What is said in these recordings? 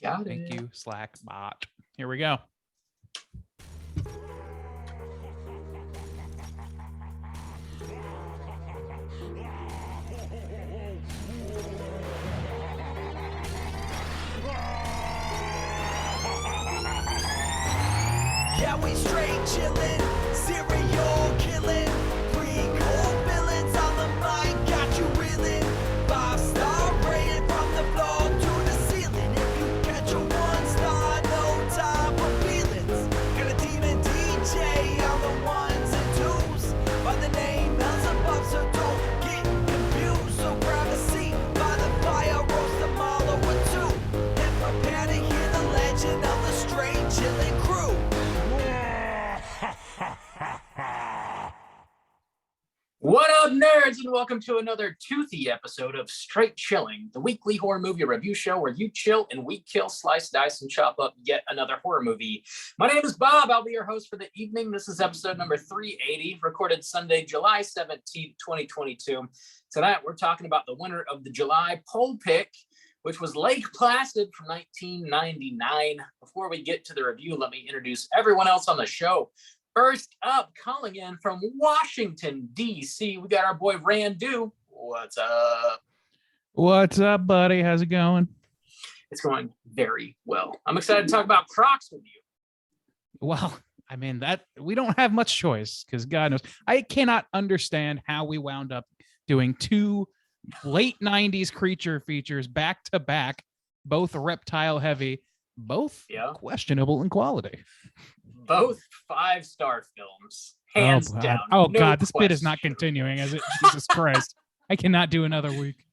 Got it. Thank you, Slack bot. Here we go. Yeah, we straight chillin', serial killing, pre-cold villains on the mind, got you reeling. 5-star rated from the floor to the ceiling. If you catch a 1-star, no time for feelings. Got a demon DJ on the ones and twos, by the name Beelzebub, so don't get confused. So grab a seat by the fire, roast a mallow or two, and prepare to hear the legend of the straight chillin' crew. What up, nerds, and welcome to another toothy episode of Straight Chilling, the weekly horror movie review show where you chill and we kill, slice, dice, and chop up yet another horror movie. My name is Bob. I'll be your host for the evening. This is episode number 380, recorded Sunday, July 17th, 2022. Tonight, we're talking about the winner of the July poll pick, which was Lake Placid from 1999. Before we get to the review, let me introduce everyone else on the show. First up, calling in from Washington, D.C., we got our boy Randu. What's up? What's up, buddy? How's it going? It's going very well. I'm excited to talk about Crocs with you. Well, I mean, that we don't have much choice because God knows. I cannot understand how we wound up doing two late 90s creature features back to back, both reptile heavy, both questionable in quality. Both 5-star films, hands down. Oh, no God, this bit is not continuing, is it? Jesus Christ. I cannot do another week.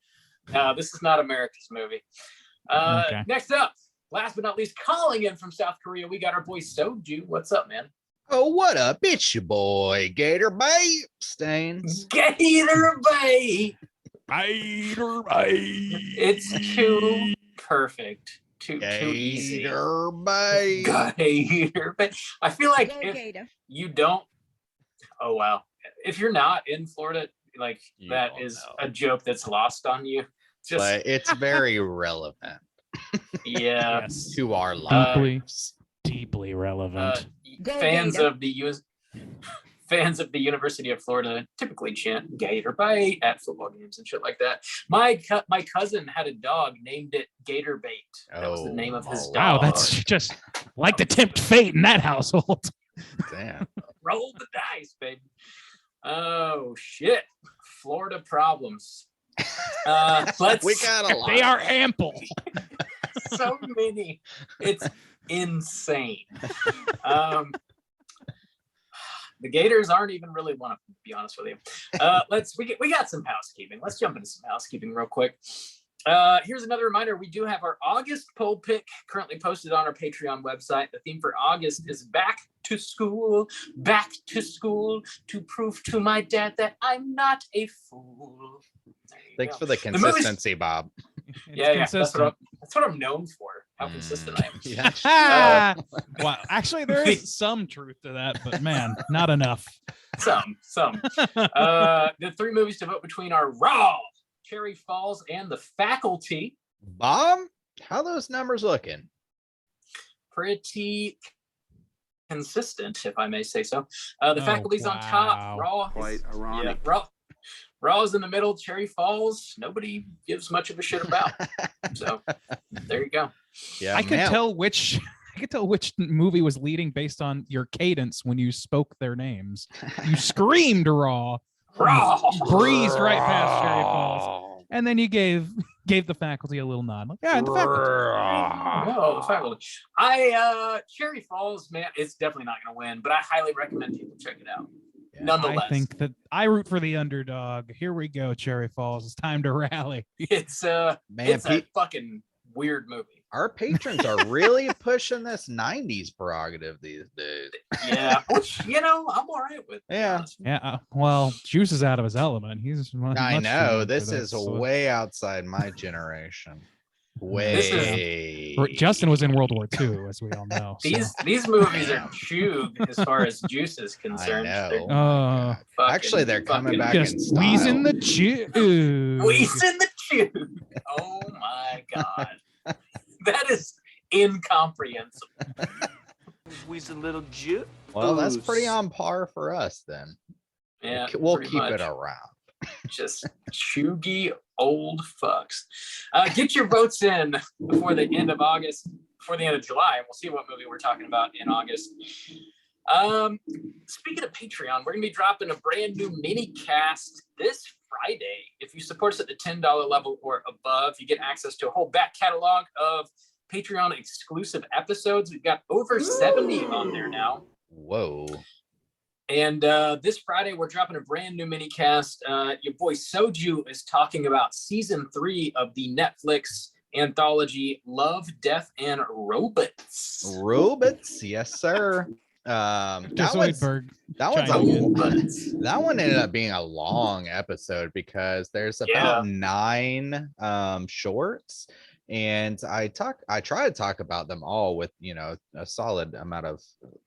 No, this is not America's movie. Okay. Next up, last but not least, calling in from South Korea, we got our boy Soju. What's up, man? Oh, what up? It's your boy, Gator Bait Stains. Gator Bait. Gator Bait. It's too perfect. Too easy. Gator Bait. Gator Bait. I feel like if you don't, oh wow, if you're not in Florida, like that is a joke that's lost on you. But it's very relevant. Yeah, to our lives. Deeply relevant. Fans of the University of Florida typically chant Gator Bait at football games and shit like that. My cousin had a dog, named it Gator Bait. That was the name of his dog. Wow, that's just like to tempt fate in that household. Damn. Roll the dice, baby. Oh shit. Florida problems. We got a lot. They are ample. So many. It's insane. The Gators aren't even really one of them, to be honest with you. We got some housekeeping. Let's jump into some housekeeping real quick. Here's another reminder. We do have our August poll pick currently posted on our Patreon website. The theme for August is back to school, to prove to my dad that I'm not a fool. Thanks for the consistency, Bob. Yeah, that's what I'm known for. How consistent I am. Well, actually, there is some truth to that, but man, not enough. Some. The three movies to vote between are Raw, Cherry Falls, and The Faculty. Bob, how those numbers looking? Pretty consistent, if I may say so. The Faculty's on top. Raw, quite ironic. Yeah, Raw's in the middle. Cherry Falls, nobody gives much of a shit about. So there you go. Yeah, I could tell which movie was leading based on your cadence when you spoke their names. You screamed Raw, breezed right past Cherry Falls, and then you gave The Faculty a little nod. Like, yeah, The Faculty. No, The Faculty. Cherry Falls, man, it's definitely not going to win, but I highly recommend people check it out. Yeah, nonetheless, I think that I root for the underdog. Here we go, Cherry Falls. It's time to rally. It's a fucking weird movie. Our patrons are really pushing this 90s prerogative these days. Yeah, which, I'm all right with. Yeah. Yeah. Well, Juice is out of his element. I know. This is way outside my generation. Justin was in World War II, as we all know. These movies are chewed as far as Juice is concerned. I know. Actually, they're coming back in style. Wheezing the chew. Wheezing the chew. Oh my God. That is incomprehensible. Squeeze a little juice. Well, that's pretty on par for us then. Yeah, We'll pretty keep much. it around. Just chuggy old fucks. Get your votes in before the end of August, before the end of July. We'll see what movie we're talking about in August. Speaking of Patreon, we're gonna be dropping a brand new mini cast this Friday. If you support us at the $10 level or above, you get access to a whole back catalog of Patreon exclusive episodes. We've got over 70 on there now. Whoa. And this Friday, we're dropping a brand new mini cast. Your boy Soju is talking about season 3 of the Netflix anthology Love, Death, and Robots. Robots, yes, sir. Mr. That one's chiming in. that one ended up being a long episode because there's about 9 shorts, and I try to talk about them all with a solid amount of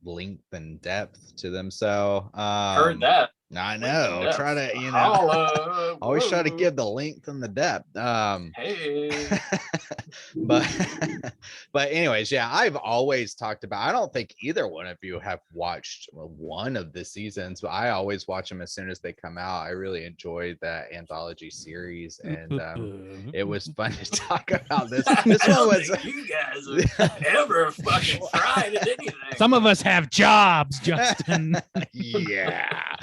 length and depth to them. So Heard that. I know. Try to always try to give the length and the depth. Hey. but anyways, yeah, I've always talked about. I don't think either one of you have watched one of the seasons, but I always watch them as soon as they come out. I really enjoyed that anthology series, and it was fun to talk about this. This one was. You guys have ever fucking tried anything. Some of us have jobs, Justin. Yeah.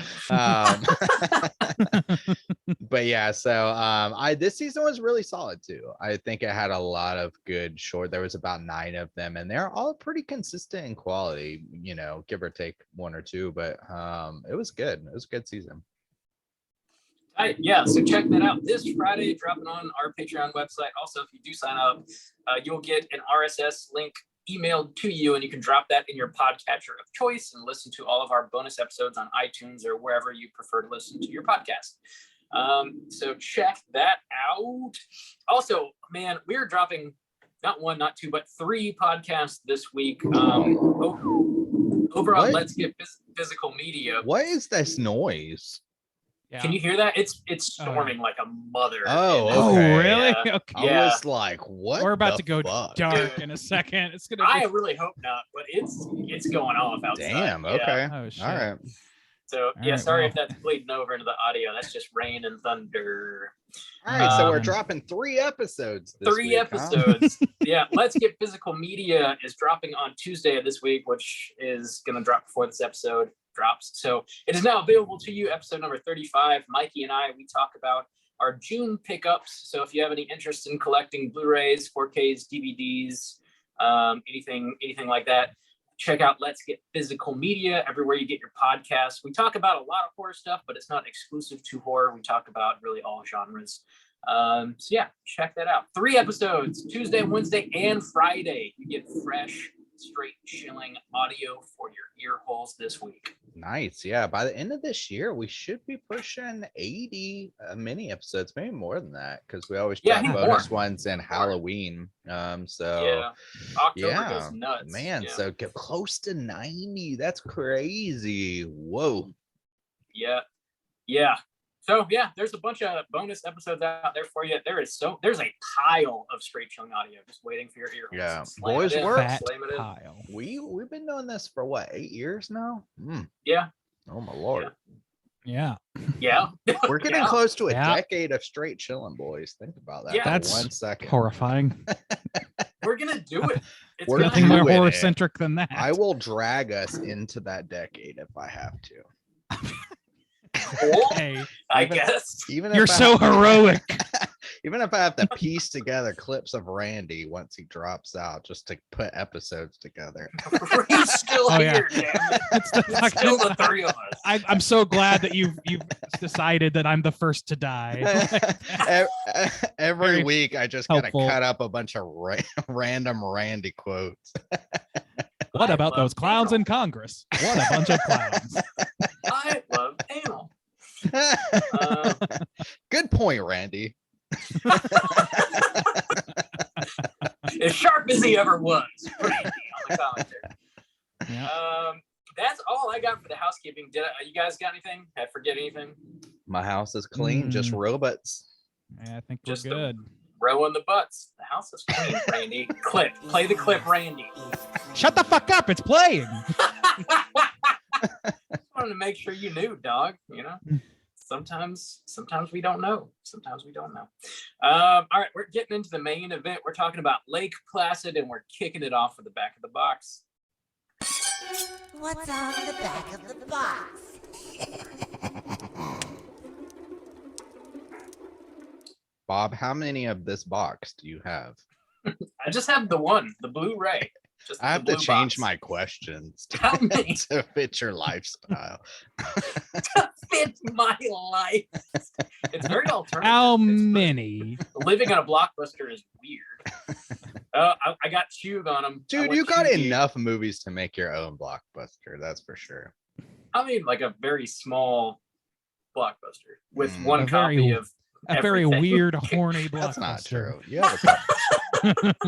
But yeah, so this season was really solid too. I think it had a lot of good short. There was about 9 of them, and they're all pretty consistent in quality, give or take 1 or 2, but it was good. It was a good season. Yeah, so check that out this Friday, dropping on our Patreon website. Also, if you do sign up, you'll get an RSS link emailed to you, and you can drop that in your podcatcher of choice and listen to all of our bonus episodes on iTunes or wherever you prefer to listen to your podcast. So check that out. Also, man, we're dropping not 1, not 2, but 3 podcasts this week over on Let's Get Physical Media. What is this noise? Yeah. Can you hear that? It's storming like a mother. Oh, okay. Really? Yeah. Okay. I was like, what? We're about to go fuck? dark in a second. It's gonna. I really hope not, but it's going off outside. Damn. Yeah. Okay. Oh, shit. All right. So All yeah, right, sorry well. if that's bleeding over into the audio. That's just rain and thunder. All right. So we're Um, dropping 3 episodes. This 3 week, huh? episodes. Yeah, Let's Get Physical Media is dropping on Tuesday of this week, which is going to drop before this episode drops. So it is now available to you, episode number 35. Mikey and I, we talk about our June pickups. So if you have any interest in collecting Blu-rays, 4Ks, DVDs, anything like that, check out Let's Get Physical Media everywhere you get your podcasts. We talk about a lot of horror stuff, but it's not exclusive to horror. We talk about really all genres. So yeah, check that out. 3 episodes, Tuesday, Wednesday, and Friday. You get fresh, straight chilling audio for your ear holes this week. Nice. Yeah. By the end of this year, we should be pushing 80 mini episodes, maybe more than that, because we always drop bonus ones in Halloween. So yeah, October goes nuts. Man, yeah. so get close to 90. That's crazy. Whoa. Yeah. So yeah, there's a bunch of bonus episodes out there for you. There's a pile of straight chilling audio just waiting for your ear holes. Yeah. Slam Boys it in, work. Fat slam it in. pile. We've been doing this for what, 8 years now? Yeah. Oh my lord. Yeah. Yeah. We're getting Yeah. close to a Yeah. decade of straight chilling, boys. Think about that. Yeah. for That's 1 second. Horrifying. We're gonna do it. It's We're gonna Nothing more doing it. horror centric than that. I will drag us into that decade if I have to. cool, Hey, I Even- guess. Even you're if I so have to- heroic. Even if I have to piece together clips of Randy once he drops out just to put episodes together. We're still Oh, yeah. here, damn it. It's the It's still the fucking- 3 of us. I'm so glad that you've decided that I'm the first to die. Every Very week I just gotta helpful. cut up a bunch of random Randy quotes. What I about love those clowns anal. in Congress? What a bunch of clowns. I love anal. Good point, Randy. As sharp as he ever was. Randy on the commentary. Yeah. That's all I got for the housekeeping. You guys got anything? I forget anything? My house is clean, just robots. Yeah, I think we're Just the- good. rowing the butts. The house is clean, Randy. Clip. Play the clip, Randy. Shut the fuck up. It's playing. Wanted to make sure you knew, dog. You know, sometimes we don't know. All right, we're getting into the main event. We're talking about Lake Placid, and we're kicking it off with the back of the box. What's on the back of the box? Bob, how many of this box do you have? I just have the one, the Blu-ray. Just I have the to blue change box. my questions How many? to fit your lifestyle. To fit my life. It's very alternative. How It's many? living on a Blockbuster is weird. I got Chug on them. Dude, you got enough movies to make your own Blockbuster, that's for sure. I mean, like a very small Blockbuster with Mm. one A copy very- of A very everything. weird, horny Blockbuster. That's not true. You have, a couple-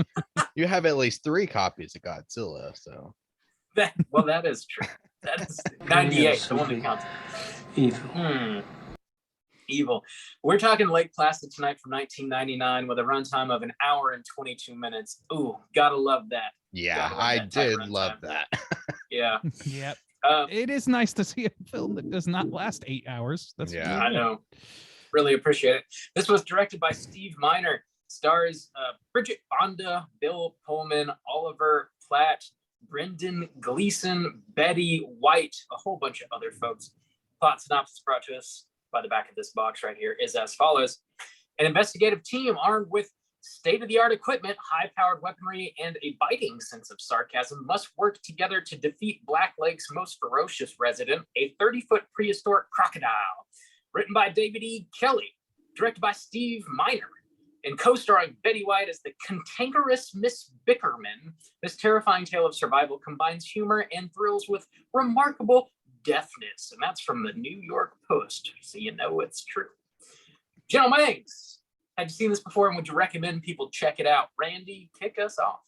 you have at least 3 copies of Godzilla, so That is true. That is 98, the one that counts. Evil. Evil. We're talking Lake Placid tonight from 1999 with a runtime of 1 hour and 22 minutes. Ooh, gotta love that. yeah, Gotta love I that tight did runtime. love that. Yeah. Yep. Uh, It is nice to see a film that does not last 8 hours. That's Yeah. I know. Really appreciate it. This was directed by Steve Miner. Stars Bridget Fonda, Bill Pullman, Oliver Platt, Brendan Gleeson, Betty White, a whole bunch of other folks. Plot synopsis brought to us by the back of this box right here is as follows. An investigative team armed with state-of-the-art equipment, high-powered weaponry, and a biting sense of sarcasm must work together to defeat Black Lake's most ferocious resident, a 30-foot prehistoric crocodile. Written by David E. Kelly, directed by Steve Miner, and co-starring Betty White as the cantankerous Miss Bickerman. This terrifying tale of survival combines humor and thrills with remarkable deftness. And that's from the New York Post, so you know it's true. Gentlemen, had you seen this before, and would you recommend people check it out? Randy, kick us off.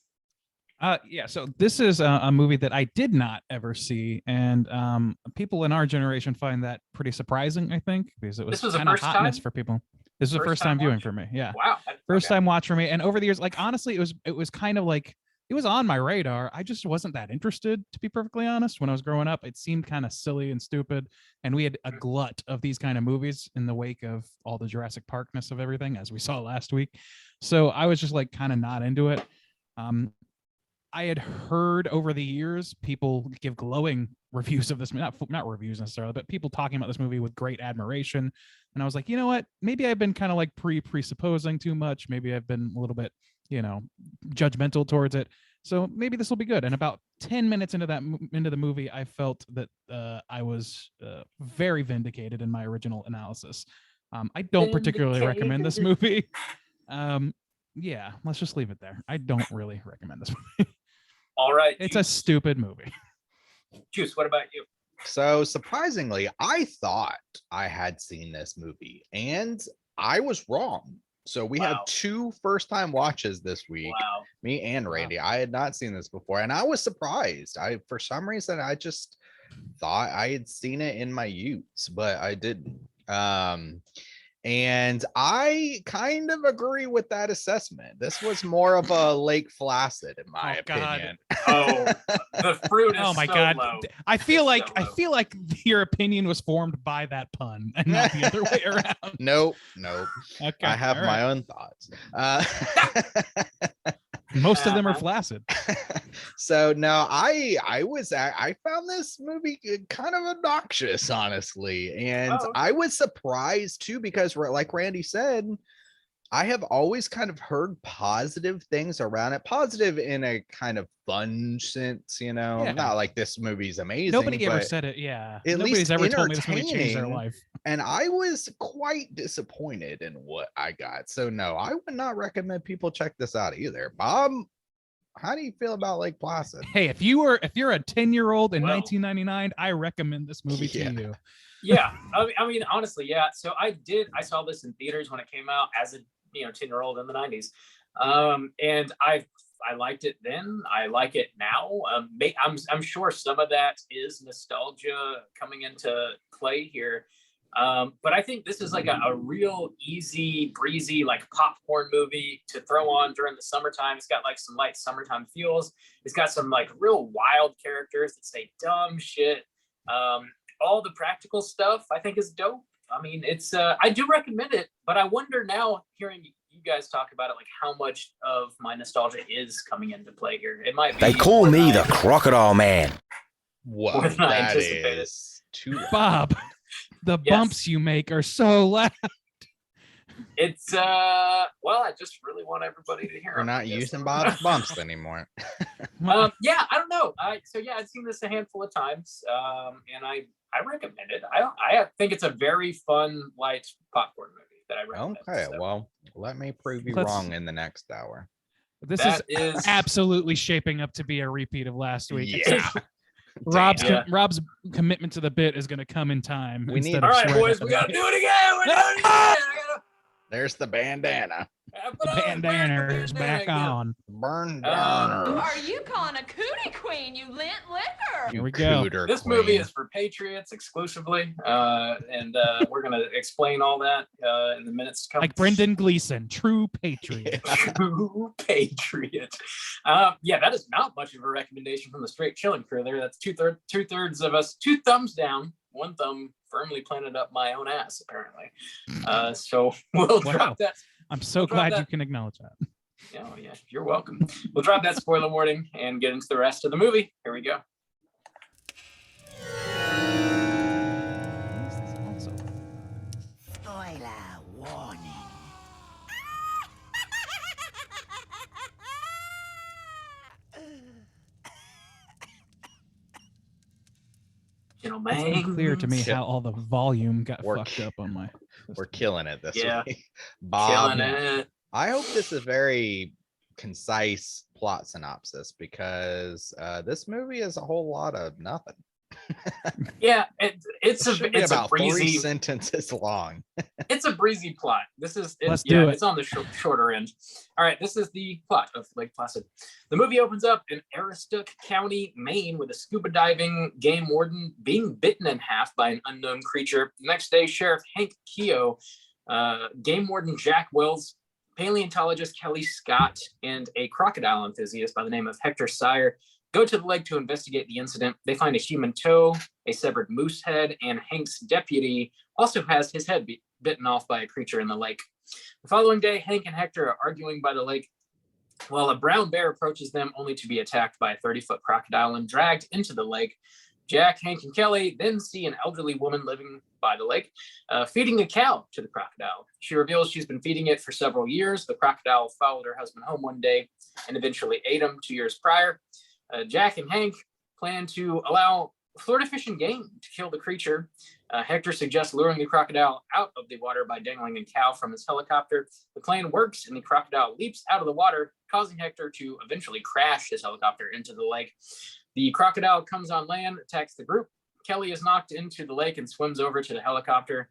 Yeah, so this is a movie that I did not ever see, and people in our generation find that pretty surprising, I think, because it was This was a kind of first hotness time? for people. This was a First first time time viewing watch? for me. Yeah. Wow. First Okay. time watch for me. And over the years, like honestly, it was kind of like it was on my radar. I just wasn't that interested, to be perfectly honest. When I was growing up, it seemed kind of silly and stupid. And we had a glut of these kind of movies in the wake of all the Jurassic Parkness of everything, as we saw last week. So I was just like kind of not into it. I had heard over the years people give glowing reviews of this, not reviews necessarily, but people talking about this movie with great admiration. And I was like, you know what? Maybe I've been kind of like presupposing too much. Maybe I've been a little bit, judgmental towards it. So maybe this will be good. And about 10 minutes into the movie, I felt that I was very vindicated in my original analysis. I don't particularly recommend this movie. Yeah, let's just leave it there. I don't really recommend this movie. All right. It's a stupid movie. Juice, what about you? So surprisingly, I thought I had seen this movie and I was wrong. So we have Wow. 2 first-time watches this week. Wow. Me and Randy. I had not seen this before, and I was surprised. For some reason, I just thought I had seen it in my youth, but I didn't. And I kind of agree with that assessment. This was more of a Lake Placid, in my Oh, God. opinion. Oh, the fruit is Oh my so God. low. I feel It's like so I low. feel like your opinion was formed by that pun and not the other way around. Nope. Okay. I have all my right. own thoughts. Most of them are flaccid. So no, I found this movie kind of obnoxious, honestly, and Oh, okay. I was surprised too because, like Randy said, I have always kind of heard positive things around it, positive in a kind of fun sense, Yeah. not like this movie's amazing. Nobody ever but- said it. Yeah. at Nobody's least ever told me this movie changed their entertaining. life. And I was quite disappointed in what I got. So no, I would not recommend people check this out either. Bob, how do you feel about Lake Placid? Hey, if you're a 10-year-old in Well. 1999, I recommend this movie Yeah. to you. Yeah, I mean, honestly, yeah. So I saw this in theaters when it came out as a 10-year-old in the 90s, and I liked it then. I like it now. I'm sure some of that is nostalgia coming into play here, But I think this is like a real easy, breezy, like popcorn movie to throw on during the summertime. It's got like some light summertime feels. It's got some like real wild characters that say dumb shit. All the practical stuff I think is dope. I mean, it's I do recommend it, but I wonder now, hearing you guys talk about it, like how much of my nostalgia is coming into play here. It might be They call me the Crocodile Man. More Whoa, than I that anticipated. is too Bob, the Yes. bumps you make are so loud. It's well, I just really want everybody to hear. We're them, I not guess. using Bob's bumps anymore. Yeah, I don't know. So yeah, I've seen this a handful of times, and I recommend it. I think it's a very fun, light popcorn movie that I recommend. Okay, So well, let me prove you Let's- wrong in the next hour. This that is is absolutely shaping up to be a repeat of last week. Yeah. Rob's Yeah. Rob's commitment to the bit is going to come in time. We need- instead all of right, right boys. after We the gotta bit. do it again. We're doing it again. There's the bandana. The bandana is back on. Burn Um, Are you calling a cootie queen, you lint liquor? Here we go. Cooter This queen. movie is for Patriots exclusively, and we're gonna explain all that in the minutes to come. Like Brendan Gleeson, true patriot. True patriot. Yeah, that is not much of a recommendation from the Straight Chilling crew there. That's two-thirds of us, 2 thumbs down, 1 thumb firmly planted up my own ass, apparently. So we'll Wow. drop that. I'm so We'll drop glad that. you can acknowledge that. Oh, yeah, you're welcome. We'll drop that spoiler warning and get into the rest of the movie. Here we go. Spoiler warning. Gentlemen. It's unclear to me Yeah. how all the volume got We're fucked up on my. We're killing it this Yeah. week. Bob, Killing it. I hope this is very concise plot synopsis because this movie is a whole lot of nothing. Yeah, it's It should be a about 3 breezy sentences long. it's a breezy plot. This is Let's do it. It's on the shorter end. All right, this is the plot of Lake Placid. The movie opens up in Aroostook County, Maine, with a scuba diving game warden being bitten in half by an unknown creature. The next day, Sheriff Hank Keogh, game warden Jack Wells, paleontologist Kelly Scott, and a crocodile enthusiast by the name of Hector Sire go to the lake to investigate the incident. They find a human toe, a severed moose head, and Hank's deputy also has his head bitten off by a creature in the lake. The following day, Hank and Hector are arguing by the lake while a brown bear approaches them, only to be attacked by a 30-foot crocodile and dragged into the lake. Jack, Hank, and Kelly then see an elderly woman living by the lake, feeding a cow to the crocodile. She reveals she's been feeding it for several years. The crocodile followed her husband home one day and eventually ate him 2 years prior. Jack and Hank plan to allow Florida Fish and Game to kill the creature. Hector suggests luring the crocodile out of the water by dangling a cow from his helicopter. The plan works, and the crocodile leaps out of the water, causing Hector to eventually crash his helicopter into the lake. The crocodile comes on land, attacks the group. Kelly is knocked into the lake and swims over to the helicopter.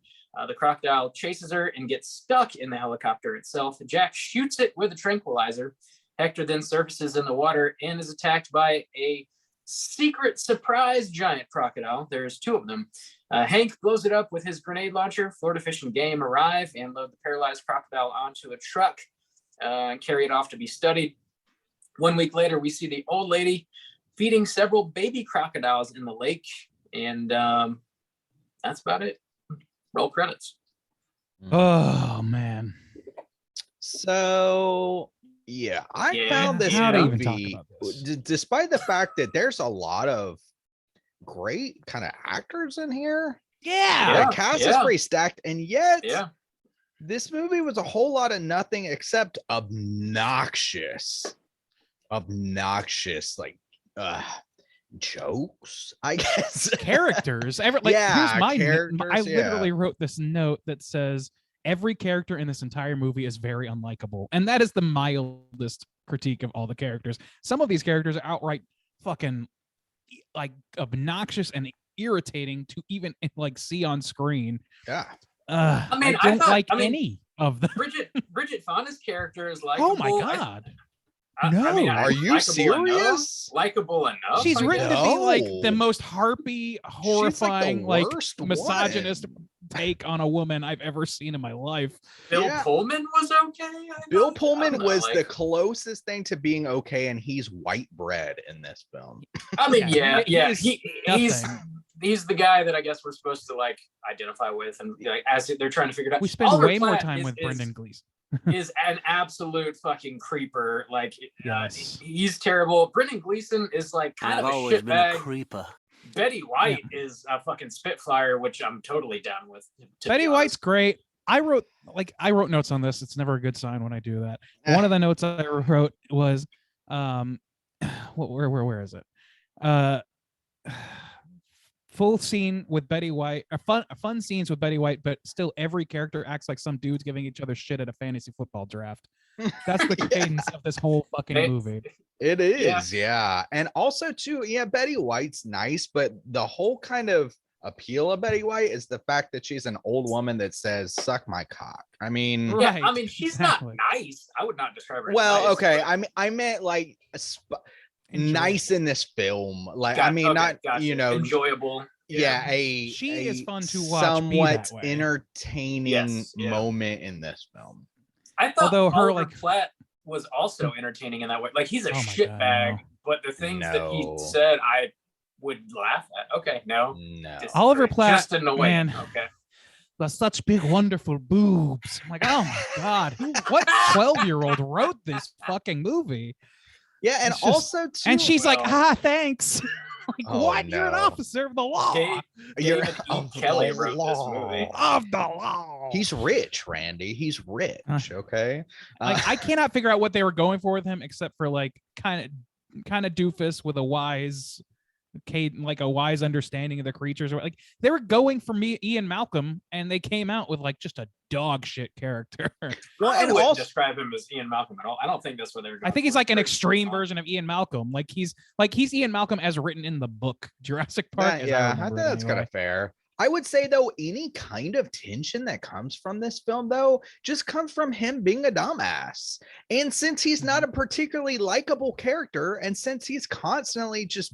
The crocodile chases her and gets stuck in the helicopter itself. Jack shoots it with a tranquilizer. Hector then surfaces in the water and is attacked by a secret surprise giant crocodile. There's 2 of them. Hank blows it up with his grenade launcher. Florida Fish and Game arrive and load the paralyzed crocodile onto a truck and carry it off to be studied. 1 week later, we see the old lady feeding several baby crocodiles in the lake. And that's about it. Roll credits. Oh man. So yeah, I Yeah. found this How to even talk movie, about this? despite the fact that there's a lot of great kind of actors in here. Yeah, The cast is yeah. pretty stacked, and yet Yeah. this movie was a whole lot of nothing except obnoxious like jokes, I guess. Characters. Here's my characters, I literally wrote this note that says every character in this entire movie is very unlikable, and that is the mildest critique of all the characters. Some of these characters are outright fucking like obnoxious and irritating to even like see on screen. Yeah. I mean, I don't thought- like I mean, any of them. Bridget Fonda's character is like, Oh my god. No. Are you likable serious? Likable enough. She's I written guess. to be like No. the most harpy, horrifying, like worst misogynist one. take on a woman I've ever seen in my life. Bill Yeah. Pullman was okay. Bill I Pullman don't know, was the like- closest thing to being okay, and he's white bread in this film. I mean, Yeah, he is he's nothing. he's the guy that I guess we're supposed to like identify with, and like as they're trying to figure it out. We spend Oliver way more Platt time is- with is- Brendan Gleeson. is an absolute fucking creeper. Like, Yes. he's terrible. Brendan Gleeson is like kind of a shitbag. creeper. Betty White is a fucking spitfire, which I'm totally down with. to Betty be White's honest. great. I wrote notes on this. It's never a good sign when I do that. One of the notes I wrote was, where is it? Full scene with Betty White, fun scenes with Betty White, but still every character acts like some dudes giving each other shit at a fantasy football draft. That's the cadence of this whole fucking They- movie. It is, yeah. And also too, yeah, Betty White's nice, but the whole kind of appeal of Betty White is the fact that she's an old woman that says, suck my cock. I mean, Right. Yeah, I mean, she's exactly. not nice. I would not describe her. as well, nice, okay. but- I meant like Enjoyable. nice in this film. Like, Got- I mean, okay, not, gotcha. you know, enjoyable. yeah, She a is fun to watch be somewhat that way. entertaining Yes, yeah. moment in this film. I thought Although her, Oliver like- Platt was also entertaining in that way. Like, he's a Oh my shitbag, God, no. but the things that he No. said, I would laugh at. Okay, no. No. Disagree. Oliver Platt, just in a way. man. Okay. The such big, wonderful boobs. I'm like, oh my God, what 12-year-old wrote this fucking movie? Yeah, and It's just- also too, And she's like, well- thanks. Like, Oh, what? You're an no. officer of the law. Dave- you're David E. of Kelly the wrote this law. movie. Of the law. He's rich, Randy. He's rich. Okay. Like, I cannot figure out what they were going for with him, except for like kind of doofus with a wise like a wise understanding of the creatures, or like they were going for me Ian Malcolm, and they came out with like just a dog shit character. Well, I and wouldn't also, describe him as Ian Malcolm at all. I don't think that's what they're going I think he's for. like an Very extreme fun. version of Ian Malcolm. Like he's Ian Malcolm as written in the book Jurassic Park. as yeah, I remember think it that's kind anyway. of fair. I would say though, any kind of tension that comes from this film though, just comes from him being a dumbass. And since he's not Mm-hmm. a particularly likable character, and since he's constantly just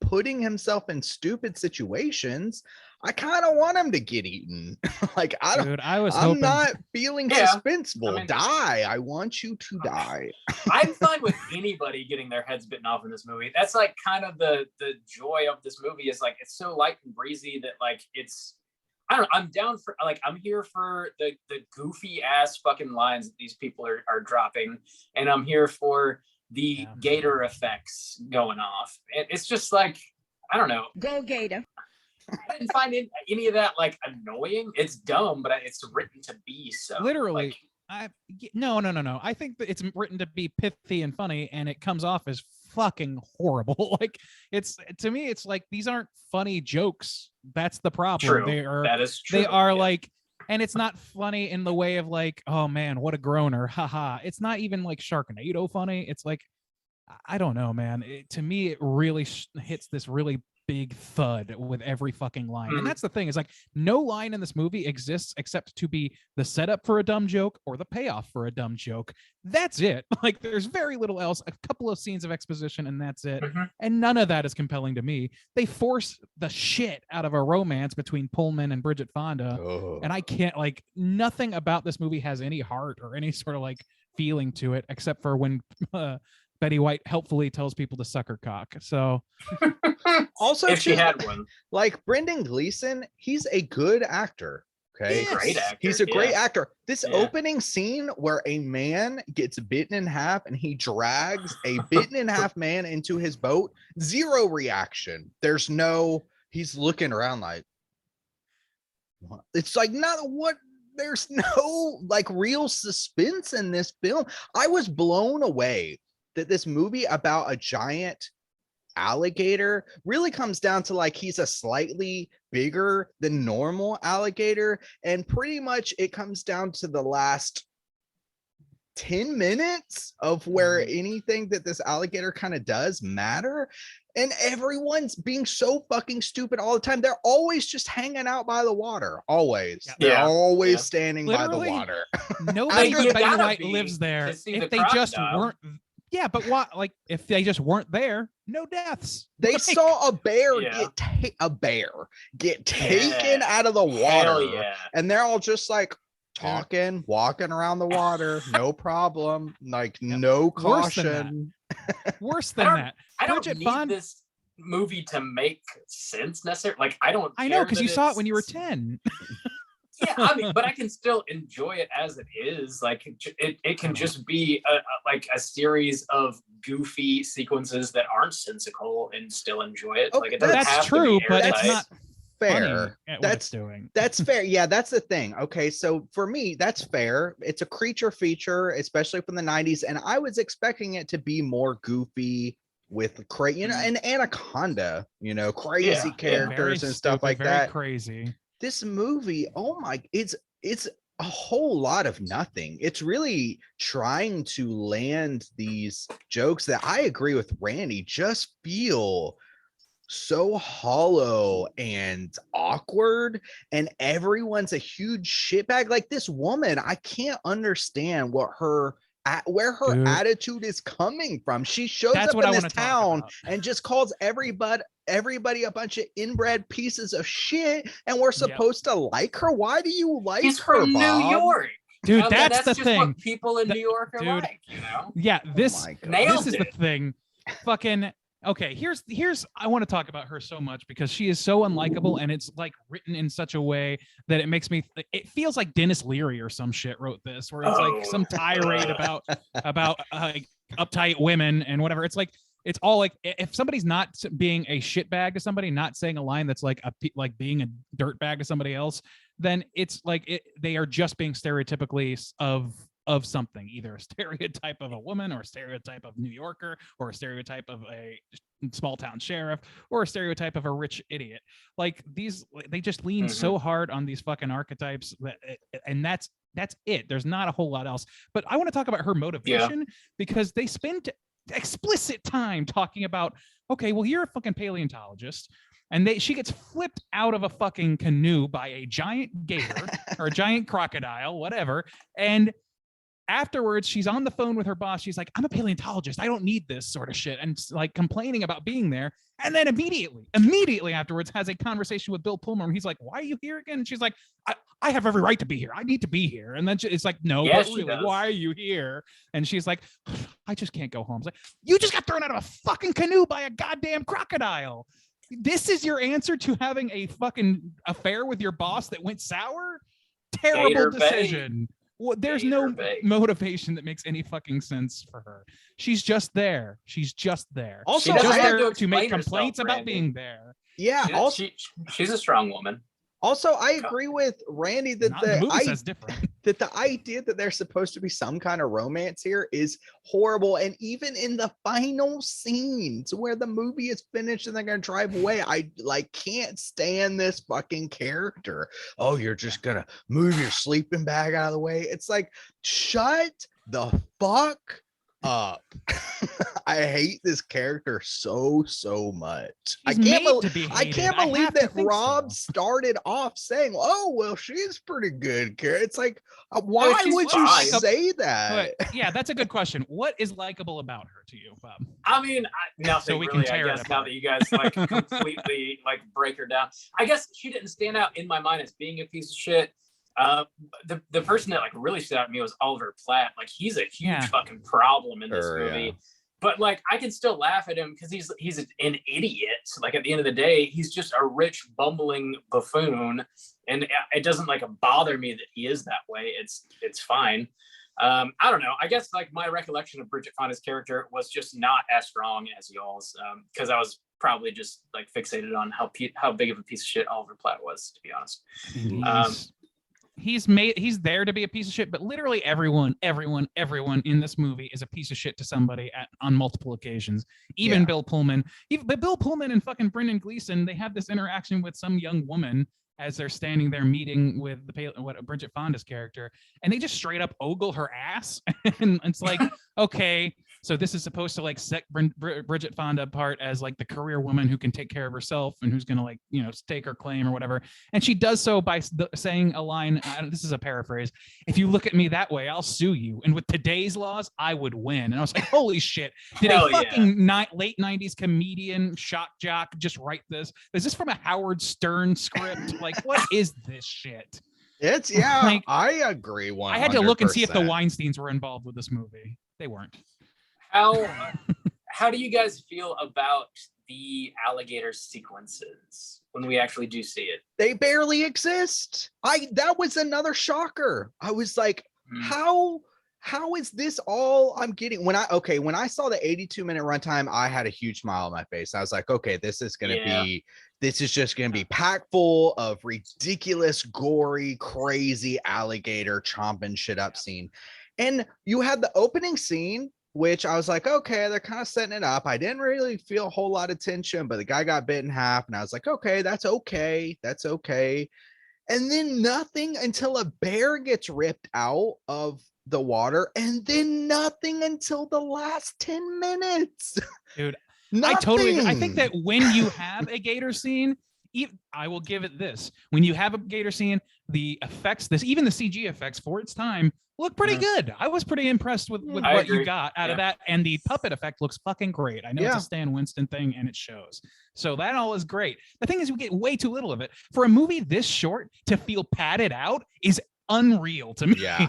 putting himself in stupid situations, I kind of want him to get eaten. Like, I don't. Dude, I was I'm hoping. not feeling Yeah, suspenseful. I mean- Die. I want you to die. I'm fine with anybody getting their heads bitten off in this movie. That's like kind of the joy of this movie, is like it's so light and breezy that like it's, I don't know, I'm down for, like, I'm here for the goofy ass fucking lines that these people are dropping, and I'm here for the Yeah. gator effects going off. And it's just like, I don't know. Go Gator. I didn't find any of that like annoying. It's dumb, but it's written to be so. Literally. Like, No. I think that it's written to be pithy and funny, and it comes off as fucking horrible. Like, it's, to me, it's like these aren't funny jokes. That's the problem. true. They are. That is true. They are yeah. like, and it's not funny in the way of like, oh man, what a groaner, haha. It's not even like Sharknado funny. It's like, I don't know, man. To me, it really hits this really big thud with every fucking line. Mhm. And that's the thing, is like no line in this movie exists except to be the setup for a dumb joke or the payoff for a dumb joke. That's it. Like, there's very little else, a couple of scenes of exposition, and that's it. Mhm. And none of that is compelling to me. They force the shit out of a romance between Pullman and Bridget Fonda. Oh. And I can't, like, nothing about this movie has any heart or any sort of like feeling to it, except for when Betty White helpfully tells people to suck her cock. So Also, if she too, had one. like Brendan Gleeson, he's a good actor. Okay. Yes. Great actor. He's a great yeah. actor. This Yeah. opening scene where a man gets bitten in half and he drags a bitten in half man into his boat, zero reaction. There's no, he's looking around like, what? It's like, not what, there's no like real suspense in this film. I was blown away that this movie about a giant alligator really comes down to like he's a slightly bigger than normal alligator, and pretty much it comes down to the last 10 minutes of where anything that this alligator kind of does matter, and everyone's being so fucking stupid all the time. They're always just hanging out by the water, always. They're Yeah. always Yeah. standing by the Literally, water. nobody you but Betty gotta White be lives there. to see If the they just crocodile. weren't, Yeah, but what? Like, if they just weren't there, no deaths. They Like, saw a bear Yeah. get taken out of the Hell water, yeah. and they're all just like talking, walking around the water, no problem, like no Worse than that. caution. worse I than don't- that. I don't Bridget need Fonda- this movie to make sense necessarily. Like, I don't. I know, care because that you saw it it's- when you were 10. Yeah, I mean, but I can still enjoy it as it is. Like, it can just be like a series of goofy sequences that aren't sensical and still enjoy it. Oh, Like, it doesn't That's have to true, be but it's airtight. not funny Fair. at what That's it's doing. That's fair. Yeah, that's the thing. Okay, so for me, that's fair. It's a creature feature, especially from the 90s, and I was expecting it to be more goofy with and Anaconda, crazy Yeah, yeah. characters Very and stuff stupid, like very that. crazy. This movie, oh my, it's a whole lot of nothing. It's really trying to land these jokes that I agree with Randy, just feel so hollow and awkward, and everyone's a huge shitbag. Like this woman, I can't understand where her Dude. attitude is coming from. She shows That's up what in I this wanna talk town about. and just calls everybody a bunch of inbred pieces of shit, and we're supposed to like her. Why do you like He's her, from New Bob? York. Dude, I mean, that's the just thing. what people in New York are dude. like, you know? Yeah, this Oh my God. Nailed this is it. the thing. Fucking okay, here's I want to talk about her so much because she is so unlikable, and it's like written in such a way that it makes me it feels like Dennis Leary or some shit wrote this, where it's like some tirade about like uptight women and whatever. It's like it's all like if somebody's not being a shitbag to somebody, not saying a line that's like like being a dirtbag to somebody else, then it's like they are just being stereotypically of something, either a stereotype of a woman or a stereotype of New Yorker or a stereotype of a small town sheriff or a stereotype of a rich idiot. Like they just lean so hard on these fucking archetypes and that's it. There's not a whole lot else. But I want to talk about her motivation because they spend explicit time talking about, okay, well, you're a fucking paleontologist. And she gets flipped out of a fucking canoe by a giant gator or a giant crocodile, whatever. And afterwards, she's on the phone with her boss. She's like, I'm a paleontologist. I don't need this sort of shit. And like complaining about being there. And then immediately afterwards has a conversation with Bill Pullman. He's like, why are you here again? And she's like, I have every right to be here. I need to be here. And then it's like, no, Yeah, but she really, does. why are you here? And she's like, I just can't go home. It's like, you just got thrown out of a fucking canoe by a goddamn crocodile. This is your answer to having a fucking affair with your boss that went sour? Terrible Gator Bay. decision. Well, there's no Gator Bay. motivation that makes any fucking sense for her. She's just there. She's just there. Also, She doesn't Just have there to to make explain complaints herself, about Randy. being there. Yeah. She's a strong woman. Also, I agree with Randy that Not the movie says different. that the idea that there's supposed to be some kind of romance here is horrible. And even in the final scenes where the movie is finished and they're gonna drive away, I like can't stand this fucking character. Oh, you're just gonna move your sleeping bag out of the way. It's like, shut the fuck up. I hate this character so much. She's I can't made to be I hated. can't I believe have to that think Rob so. started off saying, "Oh, well, she's pretty good." It's like, why she's would you fine. say that? But yeah, that's a good question. What is likable about her to you, Bob? I mean, nothing So we can really, tear it I guess, now apart. that you guys like completely like break her down. I guess she didn't stand out in my mind as being a piece of shit. The person that like really stood out to me was Oliver Platt. Like he's a huge fucking problem in this Sure, movie. yeah. But like I can still laugh at him because he's an idiot. Like at the end of the day, he's just a rich bumbling buffoon, and it doesn't like bother me that he is that way. It's fine. I don't know. I guess like my recollection of Bridget Fonda's character was just not as strong as y'all's because I was probably just like fixated on how big of a piece of shit Oliver Platt was, to be honest. He's there to be a piece of shit, but literally everyone in this movie is a piece of shit to somebody on multiple occasions. Even Bill Pullman, but Bill Pullman and fucking Brendan Gleeson, they have this interaction with some young woman as they're standing there meeting with Bridget Fonda's character, and they just straight up ogle her ass. And it's like, okay, So this is supposed to like set Bridget Fonda apart as like the career woman who can take care of herself and who's going to like, you know, stake her claim or whatever. And she does so by saying a line. This is a paraphrase. If you look at me that way, I'll sue you. And with today's laws, I would win. And I was like, holy shit. Did a fucking late 90s comedian shock jock just write this? Is this from a Howard Stern script? Like, what is this shit? It's like, I agree. 100%. I had to look and see if the Weinsteins were involved with this movie. They weren't. How do you guys feel about the alligator sequences when we actually do see it? They barely exist. That was another shocker. I was like, how is this all I'm getting? When I saw the 82-minute runtime, I had a huge smile on my face. I was like, okay, this is just gonna be packed full of ridiculous, gory, crazy alligator chomping shit up scene. And you had the opening scene, which I was like, okay, they're kind of setting it up. I didn't really feel a whole lot of tension, but the guy got bit in half, and I was like, okay, that's okay. That's okay. And then nothing until a bear gets ripped out of the water, and then nothing until the last 10 minutes. Dude, I think that when you have a gator scene, I will give it this. When you have a gator scene, the effects, even the CG effects for its time, look pretty good. I was pretty impressed with what you got out of that. And the puppet effect looks fucking great. I know it's a Stan Winston thing and it shows. So that all is great. The thing is, we get way too little of it. For a movie this short to feel padded out is unreal to me. Yeah.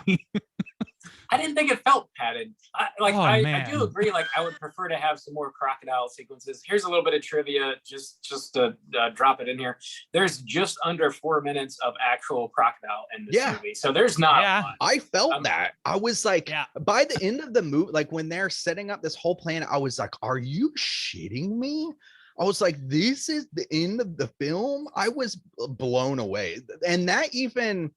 I didn't think it felt padded. I do agree. Like, I would prefer to have some more crocodile sequences. Here's a little bit of trivia, just to drop it in here. There's just under 4 minutes of actual crocodile in this movie, so there's not. Yeah, much. I felt that. I was like, by the end of the movie, like when they're setting up this whole plan, I was like, are you shitting me? I was like, this is the end of the film. I was blown away, and that even.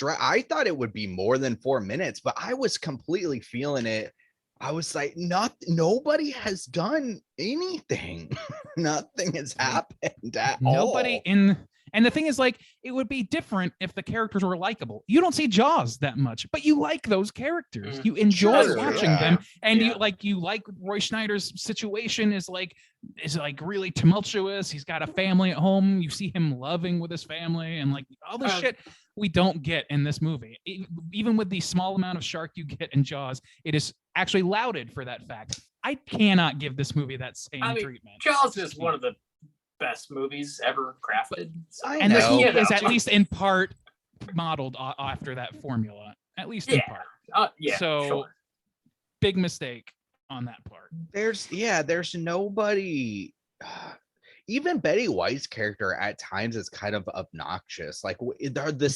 I thought it would be more than 4 minutes, but I was completely feeling it. I was like, nobody has done anything. Nothing has happened at all. And the thing is, like, it would be different if the characters were likable. You don't see Jaws that much, but you like those characters. You enjoy watching them, and you like Roy Schneider's situation is like really tumultuous. He's got a family at home. You see him loving with his family, and like all this shit we don't get in this movie. Even with the small amount of shark you get in Jaws, it is actually lauded for that fact. I cannot give this movie that same treatment. Jaws is one of the best movies ever crafted. And this movie is at least in part modeled after that formula, at least in part. Big mistake on that part. There's nobody. Even Betty White's character at times is kind of obnoxious. Like the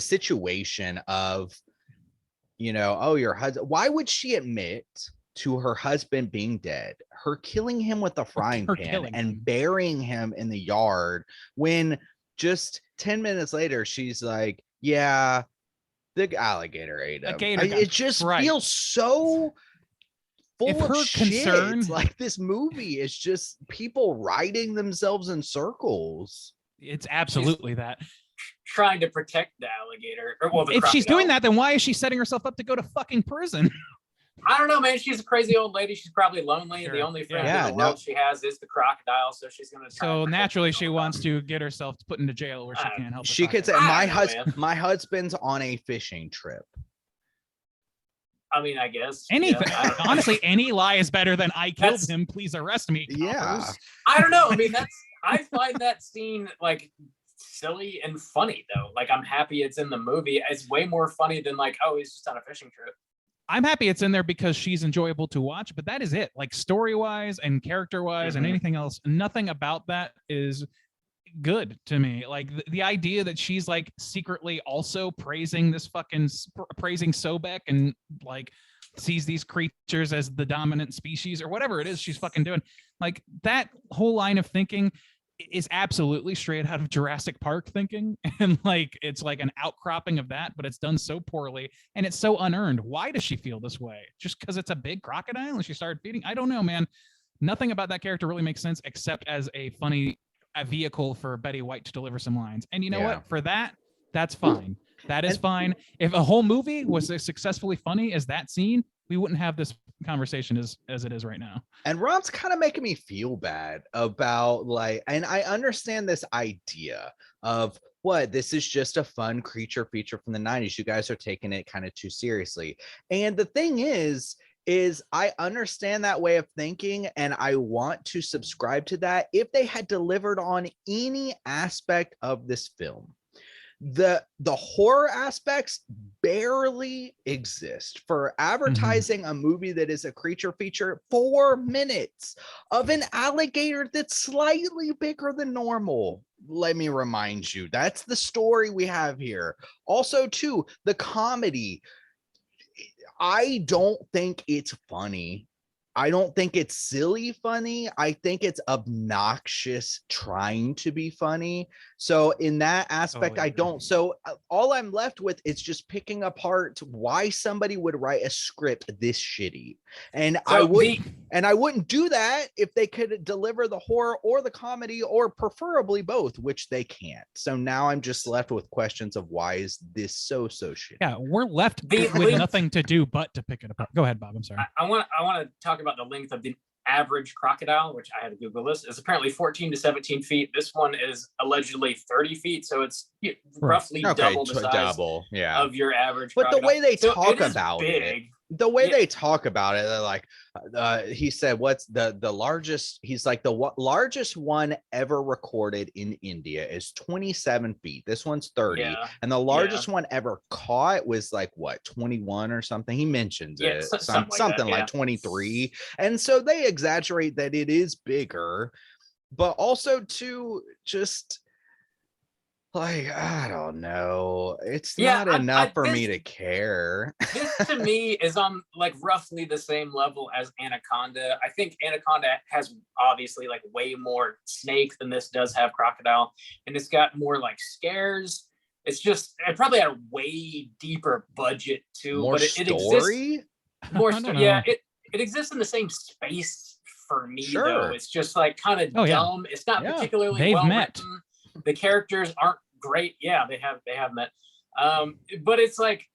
situation of, your husband. Why would she admit to her husband being dead, her killing him with a frying pan and burying him in the yard, when just 10 minutes later she's like, yeah, the alligator ate him. It just feels so full of shit. Like, this movie is just people riding themselves in circles. It's absolutely that. Trying to protect the alligator. If she's doing that, then why is she setting herself up to go to fucking prison? I don't know, man. She's a crazy old lady. She's probably lonely. Sure. The only friend in the world she has is the crocodile. So she's going to. So naturally, she wants to get herself put into jail where she can't help. She could say, my husband's on a fishing trip. I mean, I guess anything. Honestly, any lie is better than "I killed him. Please arrest me." Yeah. I don't know. I mean, I find that scene like silly and funny though. Like, I'm happy it's in the movie. It's way more funny than like, oh, he's just on a fishing trip. I'm happy it's in there because she's enjoyable to watch, but that is it. Like, story-wise and character-wise and anything else, nothing about that is good to me. Like, the idea that she's like secretly also praising Sobek and like sees these creatures as the dominant species or whatever it is she's fucking doing. Like, that whole line of thinking is absolutely straight out of Jurassic Park thinking, and like it's like an outcropping of that, but it's done so poorly and it's so unearned. Why does she feel this way? Just because it's a big crocodile and she started feeding? I don't know, man. Nothing about that character really makes sense except as a vehicle for Betty White to deliver some lines. And you know what? For that's fine. That is fine. If a whole movie was as successfully funny as that scene, we wouldn't have this conversation as it is right now. And Rob's kind of making me feel bad about like, and I understand this idea of what this is just a fun creature feature from the 90s. You guys are taking it kind of too seriously. And the thing is I understand that way of thinking, and I want to subscribe to that if they had delivered on any aspect of this film. The horror aspects barely exist for advertising a movie that is a creature feature. 4 minutes of an alligator that's slightly bigger than normal. Let me remind you, that's the story we have here. Also, too, the comedy. I don't think it's funny. I don't think it's silly funny. I think it's obnoxious trying to be funny. So in that aspect, Totally I don't. So all I'm left with is just picking apart why somebody would write a script this shitty. And I wouldn't do that if they could deliver the horror or the comedy, or preferably both, which they can't. So now I'm just left with questions of why is this so shitty? Yeah, we're left with nothing to do but to pick it apart. Go ahead, Bob. I'm sorry. I want to talk about the length of the average crocodile, which I had to Google this, is apparently 14 to 17 feet. This one is allegedly 30 feet, so it's roughly double the size of your average crocodile. The way they So talk it is about big. it, the way they talk about it, they're like, he said, what's the largest? He's like, the largest one ever recorded in India is 27 feet. This one's 30. And the largest one ever caught was like, what, 21 or something? He mentions it, something like 23. And so they exaggerate that it is bigger, but also to just like, I don't know. It's not enough for me to care. This to me is on like roughly the same level as Anaconda. I think Anaconda has obviously like way more snake than this does have crocodile, and it's got more like scares. It's just, it probably had a way deeper budget too, More but it exists. More story. Yeah, it exists in the same space for me though. It's just like kind of dumb. It's not particularly well written. The characters aren't great. Yeah, they have met. But it's like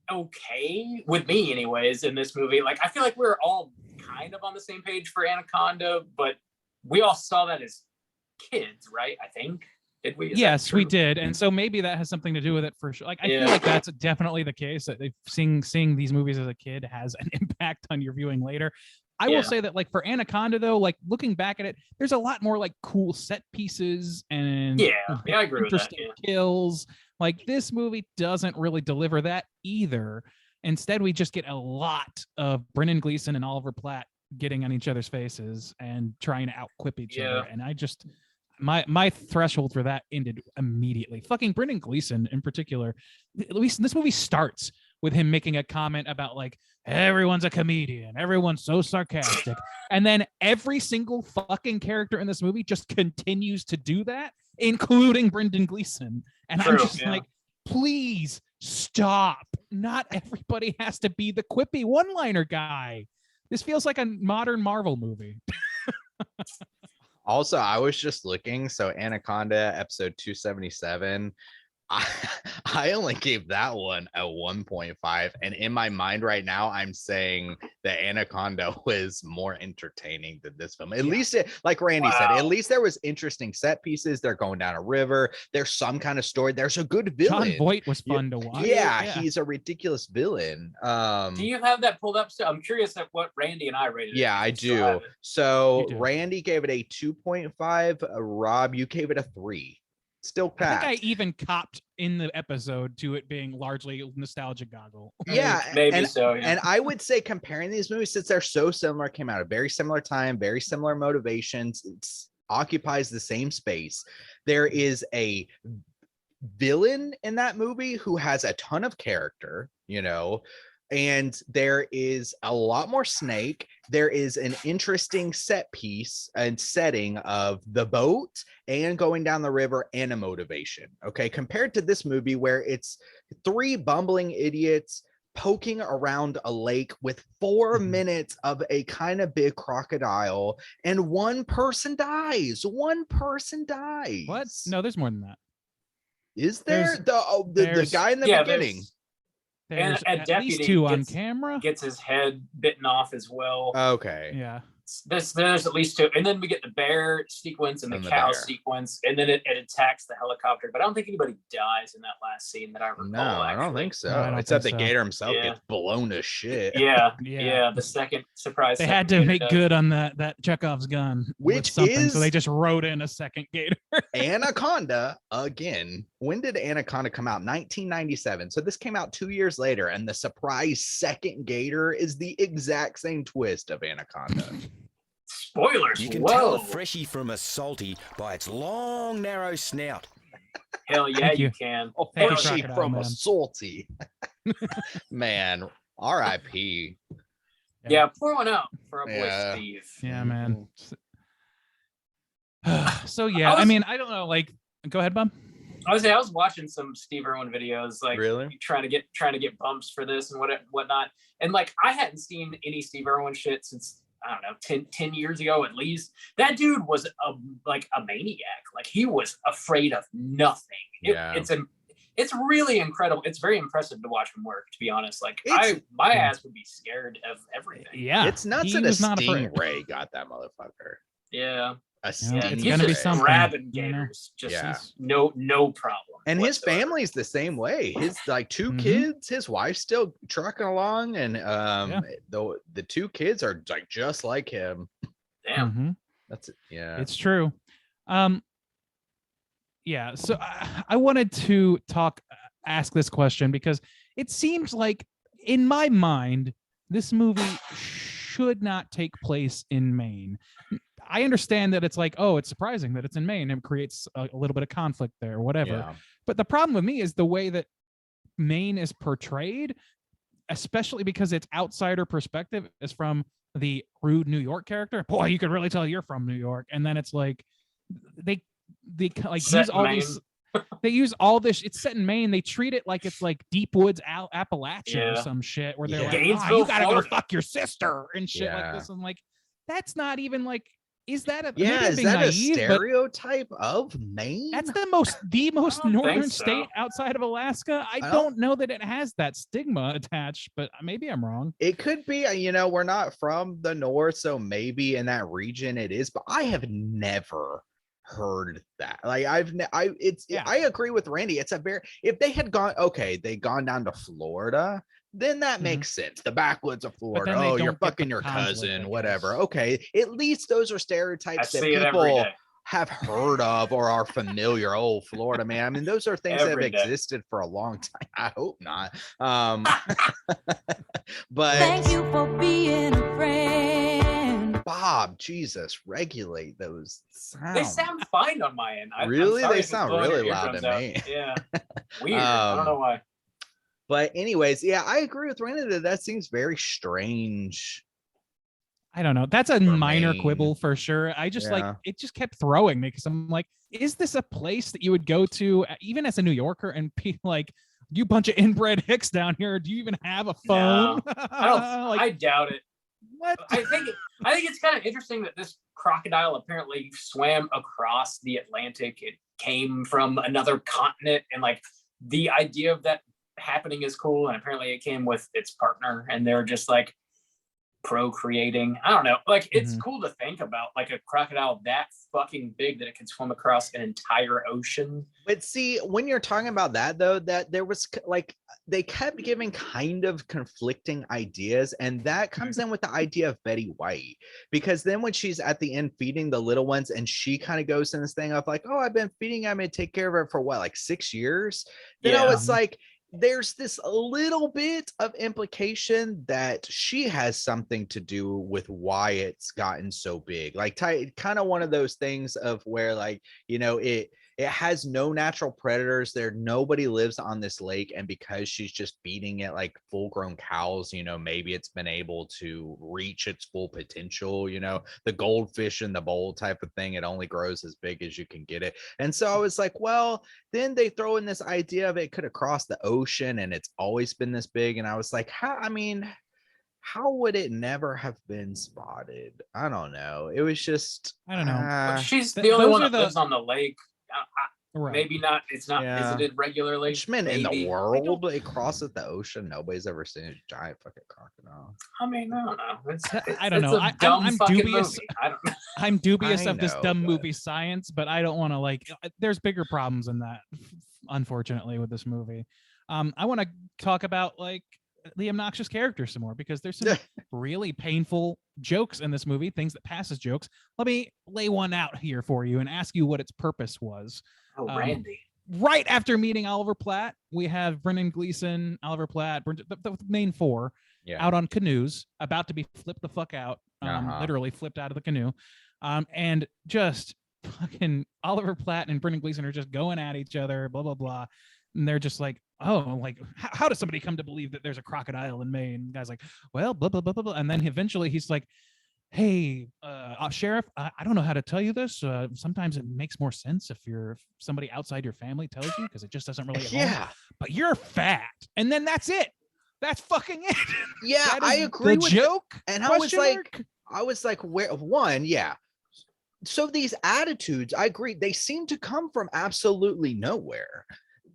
okay with me anyways in this movie. Like I feel like we're all kind of on the same page for Anaconda, but we all saw that as kids, right? I think. Did we? Yes, we did. And so maybe that has something to do with it for sure. Like I feel like that's definitely the case, that seeing these movies as a kid has an impact on your viewing later. I will say that like for Anaconda though, like looking back at it, there's a lot more like cool set pieces and I agree with that. Kills. Like this movie doesn't really deliver that either. Instead, we just get a lot of Brendan Gleeson and Oliver Platt getting on each other's faces and trying to outquip each other. And I just my threshold for that ended immediately. Fucking Brendan Gleeson in particular. At least this movie starts with him making a comment about like everyone's a comedian, everyone's so sarcastic, and then every single fucking character in this movie just continues to do that, including Brendan Gleeson. And I'm just like, please stop. Not everybody has to be the quippy one-liner guy. This feels like a modern Marvel movie. Also, I was just looking. So Anaconda episode 277, I only gave that one a 1.5. And in my mind right now, I'm saying that Anaconda was more entertaining than this film. At least, like Randy said, at least there was interesting set pieces. They're going down a river. There's some kind of story. There's a good villain. John Voight was fun to watch. Yeah, he's a ridiculous villain. Do you have that pulled up? So I'm curious at what Randy and I rated. Yeah, I do. So Randy gave it a 2.5. Rob, you gave it a 3. Still packed. I think I even copped in the episode to it being largely nostalgia goggle. Yeah, maybe so. Yeah. And I would say comparing these movies, since they're so similar, came out at a very similar time, very similar motivations, it occupies the same space. There is a villain in that movie who has a ton of character, you know, and there is a lot more snake. There is an interesting set piece and setting of the boat and going down the river and a motivation. Okay, compared to this movie where it's 3 bumbling idiots poking around a lake with 4 minutes of a kind of big crocodile, and one person dies. What? No, there's more than that. Is there? The guy in the beginning. There's and at least Deputy 2 on gets- camera. Gets his head bitten off as well. Okay. Yeah. There's at least 2, and then we get the bear sequence and the cow bear. sequence, and then it attacks the helicopter. But I don't think anybody dies in that last scene that I recall. No, I don't actually. think so. No, I don't Except think the so. gator himself Yeah. gets blown to shit. Yeah, Yeah. yeah. The second surprise. They second had to gator make does. good on that Chekhov's gun with Which something, so is- they just wrote in a second gator. Anaconda again. When did Anaconda come out? 1997. So this came out 2 years later, and the surprise second gator is the exact same twist of Anaconda. Spoilers. You can Whoa. tell a freshie from a salty by its long, narrow snout. Hell yeah, Thank you you. can. Oh, Thank you, freshie Crocodile from a Man. salty. Man, R.I.P. Yeah, pour one out for our boy Yeah. Steve. Yeah, man. Mm-hmm. So yeah, I I was- mean, I don't know. Like, go ahead, Bum. I was watching some Steve Irwin videos, like Really? trying to get bumps for this and whatnot. And like I hadn't seen any Steve Irwin shit since I don't know 10 years ago at least. That dude was a maniac. Like he was afraid of nothing. Yeah. It's really incredible. It's very impressive to watch him work. To be honest, like It's- my yeah. ass would be scared of everything. Yeah, It's nuts he that a was not afraid. stingray got that motherfucker. Yeah. A Yeah, stingray. it's He's gonna be just something, grabbing you know? gators. Just Yeah. no problem. And his whatsoever. family's the same way. His like 2 Mhm. kids, his wife's still trucking along, and Yeah. the 2 kids are like just like him. Damn. Mhm. That's it. Yeah. It's true. Yeah. So I wanted to ask this question because it seems like, in my mind, this movie should not take place in Maine. I understand that it's like, oh, it's surprising that it's in Maine and it creates a little bit of conflict there, whatever. Yeah. But the problem with me is the way that Maine is portrayed, especially because its outsider perspective is from the rude New York character. Boy, you could really tell you're from New York. And then it's like they like Set use all in these. They use all this. It's set in Maine. They treat it like it's like Deep Woods, Appalachia, or Yeah. some shit. Where they're Yeah. like, Gainesville, you gotta Florida." go fuck your sister and shit Yeah. like this. I'm like, that's not even like. Is that a Yeah, maybe I'm is being that a naive, but stereotype of Maine? that's the most don't think northern so. state outside of Alaska. I don't- don't know that it has that stigma attached, but maybe I'm wrong. It could be, we're not from the north, so maybe in that region it is, but I have never heard that. Like Yeah. I agree with Randy. It's a very, if they had they'd gone down to Florida, then that Mhm. makes sense. The backwoods of Florida. then they Oh, you're don't get the fucking your conflict, I cousin, guess. whatever. Okay. At least those are I stereotypes that see it every people day. have heard of or are familiar. Oh, Florida, man. I mean, those are things that have Every day. existed for a long time. I hope not. But Thank you for being a friend. Bob, Jesus, regulate those sounds. They sound fine on my end. I'm Really? sorry They if it's sound blowing your really loud eardrums to out. me. Yeah. Weird. I don't know why. But anyways, yeah, I agree with Randy that seems very strange. I don't know. That's a For minor Maine. quibble for sure. I just like Yeah. it just kept throwing me because I'm like, is this a place that you would go to even as a New Yorker and be like, you bunch of inbred hicks down here? Do you even have a phone? I don't. like, I doubt it. what? I think it's kind of interesting that this crocodile apparently swam across the Atlantic. It came from another continent, and like the idea of that happening is cool. And apparently, it came with its partner, and they're just like procreating. I don't know. Like it's Mhm. cool to think about, like a crocodile that fucking big that it can swim across an entire ocean. But see, when you're talking about that though, that there was like they kept giving kind of conflicting ideas, and that comes in with the idea of Betty White, because then when she's at the end feeding the little ones, and she kind of goes in this thing of like, oh, I've been feeding him and take care of her for what, like 6 years. Then I Yeah. was like, there's this little bit of implication that she has something to do with why it's gotten so big, like kind of one of those things of where, like, it has no natural predators there, nobody lives on this lake, and because she's just feeding it like full grown cows, maybe it's been able to reach its full potential, the goldfish in the bowl type of thing, it only grows as big as you can get it. And so I was like, well, then they throw in this idea of it could have crossed the ocean and it's always been this big, and I was like, how would it never have been spotted? I don't know. It was just, I don't know. She's Th- the only those one are that the- lives on the lake. Right. Maybe not. It's not Yeah. visited regularly. Which meant in the maybe. world it crosses the ocean. Nobody's ever seen a giant fucking crocodile. I mean, I don't know. I don't it's know. A dumb I'm fucking dubious. movie. I don't know. I'm dubious I of this know, dumb but- movie science, but I don't want to like. There's bigger problems than that, unfortunately, with this movie. I want to talk about like the obnoxious characters some more because there's some really painful jokes in this movie, things that pass as jokes. Let me lay one out here for you and ask you what its purpose was. Oh, Randy. Right after meeting Oliver Platt, we have Brendan Gleeson, Oliver Platt, the main four, Yeah. out on canoes, about to be flipped the fuck out, literally flipped out of the canoe, and just fucking Oliver Platt and Brendan Gleeson are just going at each other, blah blah blah, and they're just like, oh, like how does somebody come to believe that there's a crocodile in Maine? And the guy's like, well, blah blah blah blah blah, and then eventually he's like, hey, sheriff, I don't know how to tell you this. Sometimes it makes more sense if somebody outside your family tells you because it just doesn't really. Yeah. But you're fat, and then that's it. That's fucking it. Yeah, That I is agree the with joke. And I was Question like, mark? where one, yeah. So these attitudes, I agree, they seem to come from absolutely nowhere.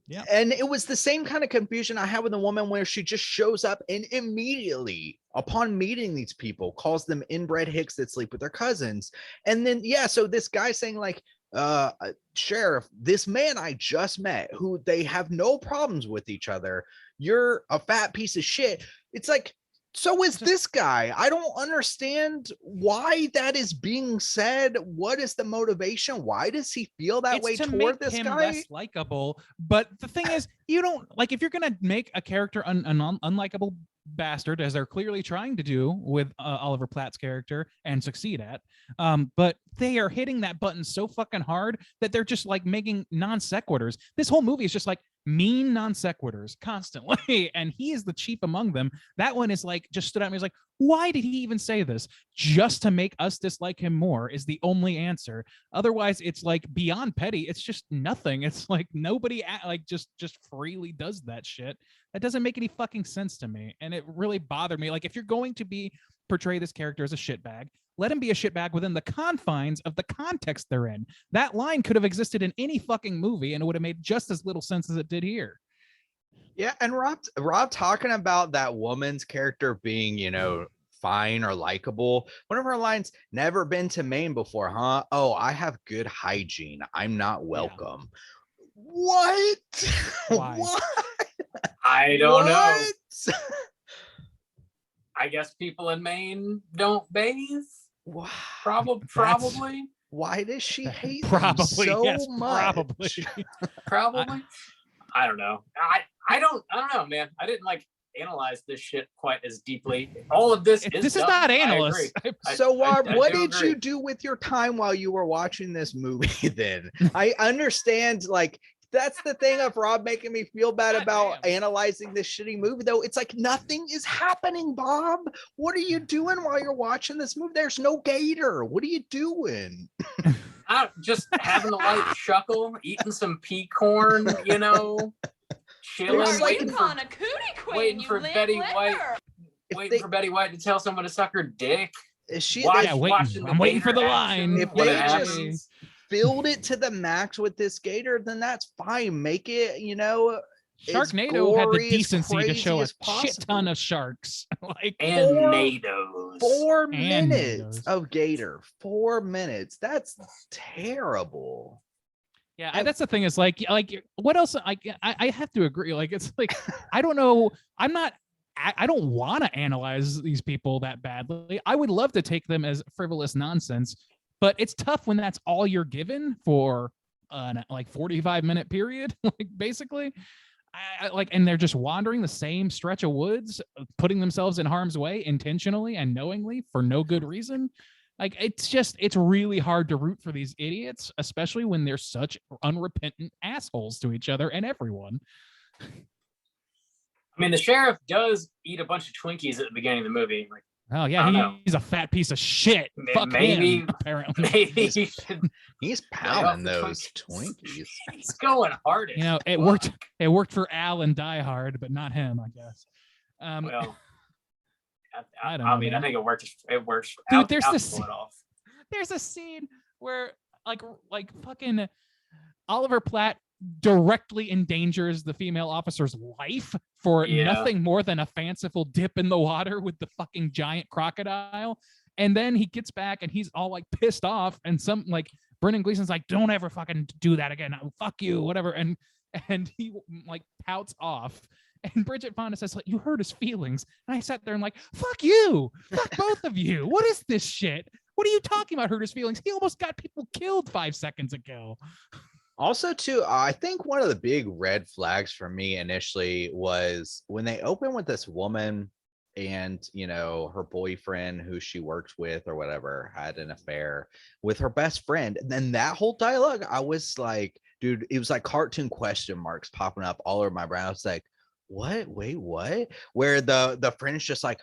Yeah. And it was the same kind of confusion I had with the woman where she just shows up and immediately, upon meeting these people, calls them inbred hicks that sleep with their cousins. And then, yeah, so this guy saying like, sheriff, this man I just met, who they have no problems with each other, you're a fat piece of shit. It's like, so is this guy. I don't understand why that is being said. What is the motivation? Why does he feel that It's way to toward make this him guy? less likable. But the thing is, you don't like if you're gonna make a character an unlikable bastard, as they're clearly trying to do with Oliver Platt's character and succeed at. But they are hitting that button so fucking hard that they're just like making non sequiturs. This whole movie is just like mean non sequiturs constantly, and he is the chief among them. That one is like just stood out to me. He's like, why did he even say this? Just to make us dislike him more is the only answer. Otherwise, it's like beyond petty. It's just nothing. It's like nobody like just freely does that shit. That doesn't make any fucking sense to me, and it really bothered me. Like if you're going to portray this character as a shitbag, let him be a shitbag within the confines of the context they're in. That line could have existed in any fucking movie, and it would have made just as little sense as it did here. Yeah, and Rob talking about that woman's character being, you know, fine or likable. One of her lines, never been to Maine before, huh? Oh, I have good hygiene. I'm not welcome. What? Why? What? I don't know. What? I guess people in Maine don't bathe. Wow. Probably. Why does she hate them Probably, so yes, much? probably. I don't know. I don't know, man. I didn't like analyze this shit quite as deeply. All of this This is dumb. not I analyst. agree. So, Rob, I what do did agree. you do with your time while you were watching this movie then? I understand, like, that's the thing of Rob making me feel bad God about damn. analyzing this shitty movie, though. It's like nothing is happening, Bob. What are you doing while you're watching this movie? There's no gator. What are you doing? Just having a light chuckle, eating some pea corn, you know, chilling, There's like waiting an- for a cootie queen. waiting for Betty White, waiting for Betty White to tell someone to suck her dick. Is she? Watch- Yeah, watching I'm waiting for the gator line. action If when they it just- happens. Filled it to the max with this gator, then that's fine. Make it, you know, as Sharknado had the gory, as decency to show crazy a as shit ton possible. of sharks. Like And Four- NATOs. 4 And minutes those. of gator. 4 minutes. That's terrible. yeah, And- that's the thing. Is like what else? I have to agree. Like it's like I don't know. I don't want to analyze these people that badly. I would love to take them as frivolous nonsense, but it's tough when that's all you're given for like 45-minute period. Like basically, I like, and they're just wandering the same stretch of woods, putting themselves in harm's way intentionally and knowingly for no good reason. Like it's really hard to root for these idiots, especially when they're such unrepentant assholes to each other and everyone. I mean, the sheriff does eat a bunch of Twinkies at the beginning of the movie. Like, Oh I yeah, don't know. he's a fat piece of shit. Fuck Maybe- him, apparently. maybe he should. He's off pounding the those Twinkies. Twinkies. He's going hardest. You know, it worked. It worked for Al and Die Hard, but not him, I guess. Well, I don't I know, mean, man. I think it works. It works. Dude, Al- there's Al this- can pull it off. There's a scene where like fucking Oliver Platt directly endangers the female officer's life for nothing more than a fanciful dip in the water with the fucking giant crocodile. And then he gets back and he's all like pissed off, and some like Brendan Gleeson's like, don't ever fucking do that again. Fuck you, whatever. And he like pouts off. And Bridget Fonda says, like, you hurt his feelings. And I sat there and like, fuck you. Fuck both of you. What is this shit? What are you talking about, hurt his feelings? He almost got people killed 5 seconds ago. Also, too, I think one of the big red flags for me initially was when they open with this woman and, you know, her boyfriend who she worked with or whatever had an affair with her best friend. And then that whole dialogue, I was like, dude, it was like cartoon question marks popping up all over my brain. I was like, what? Wait, what? Where the friend's just like,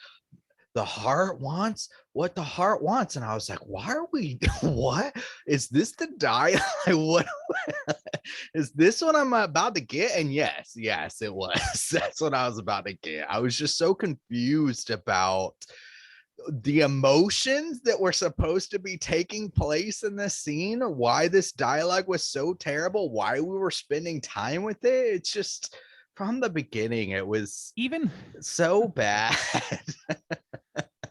the heart wants what the heart wants. And I was like, why are we, what? Is this the dialogue? What is this what I'm about to get? And yes, it was. That's what I was about to get. I was just so confused about the emotions that were supposed to be taking place in this scene, why this dialogue was so terrible, why we were spending time with it. It's just, from the beginning, it was even so bad.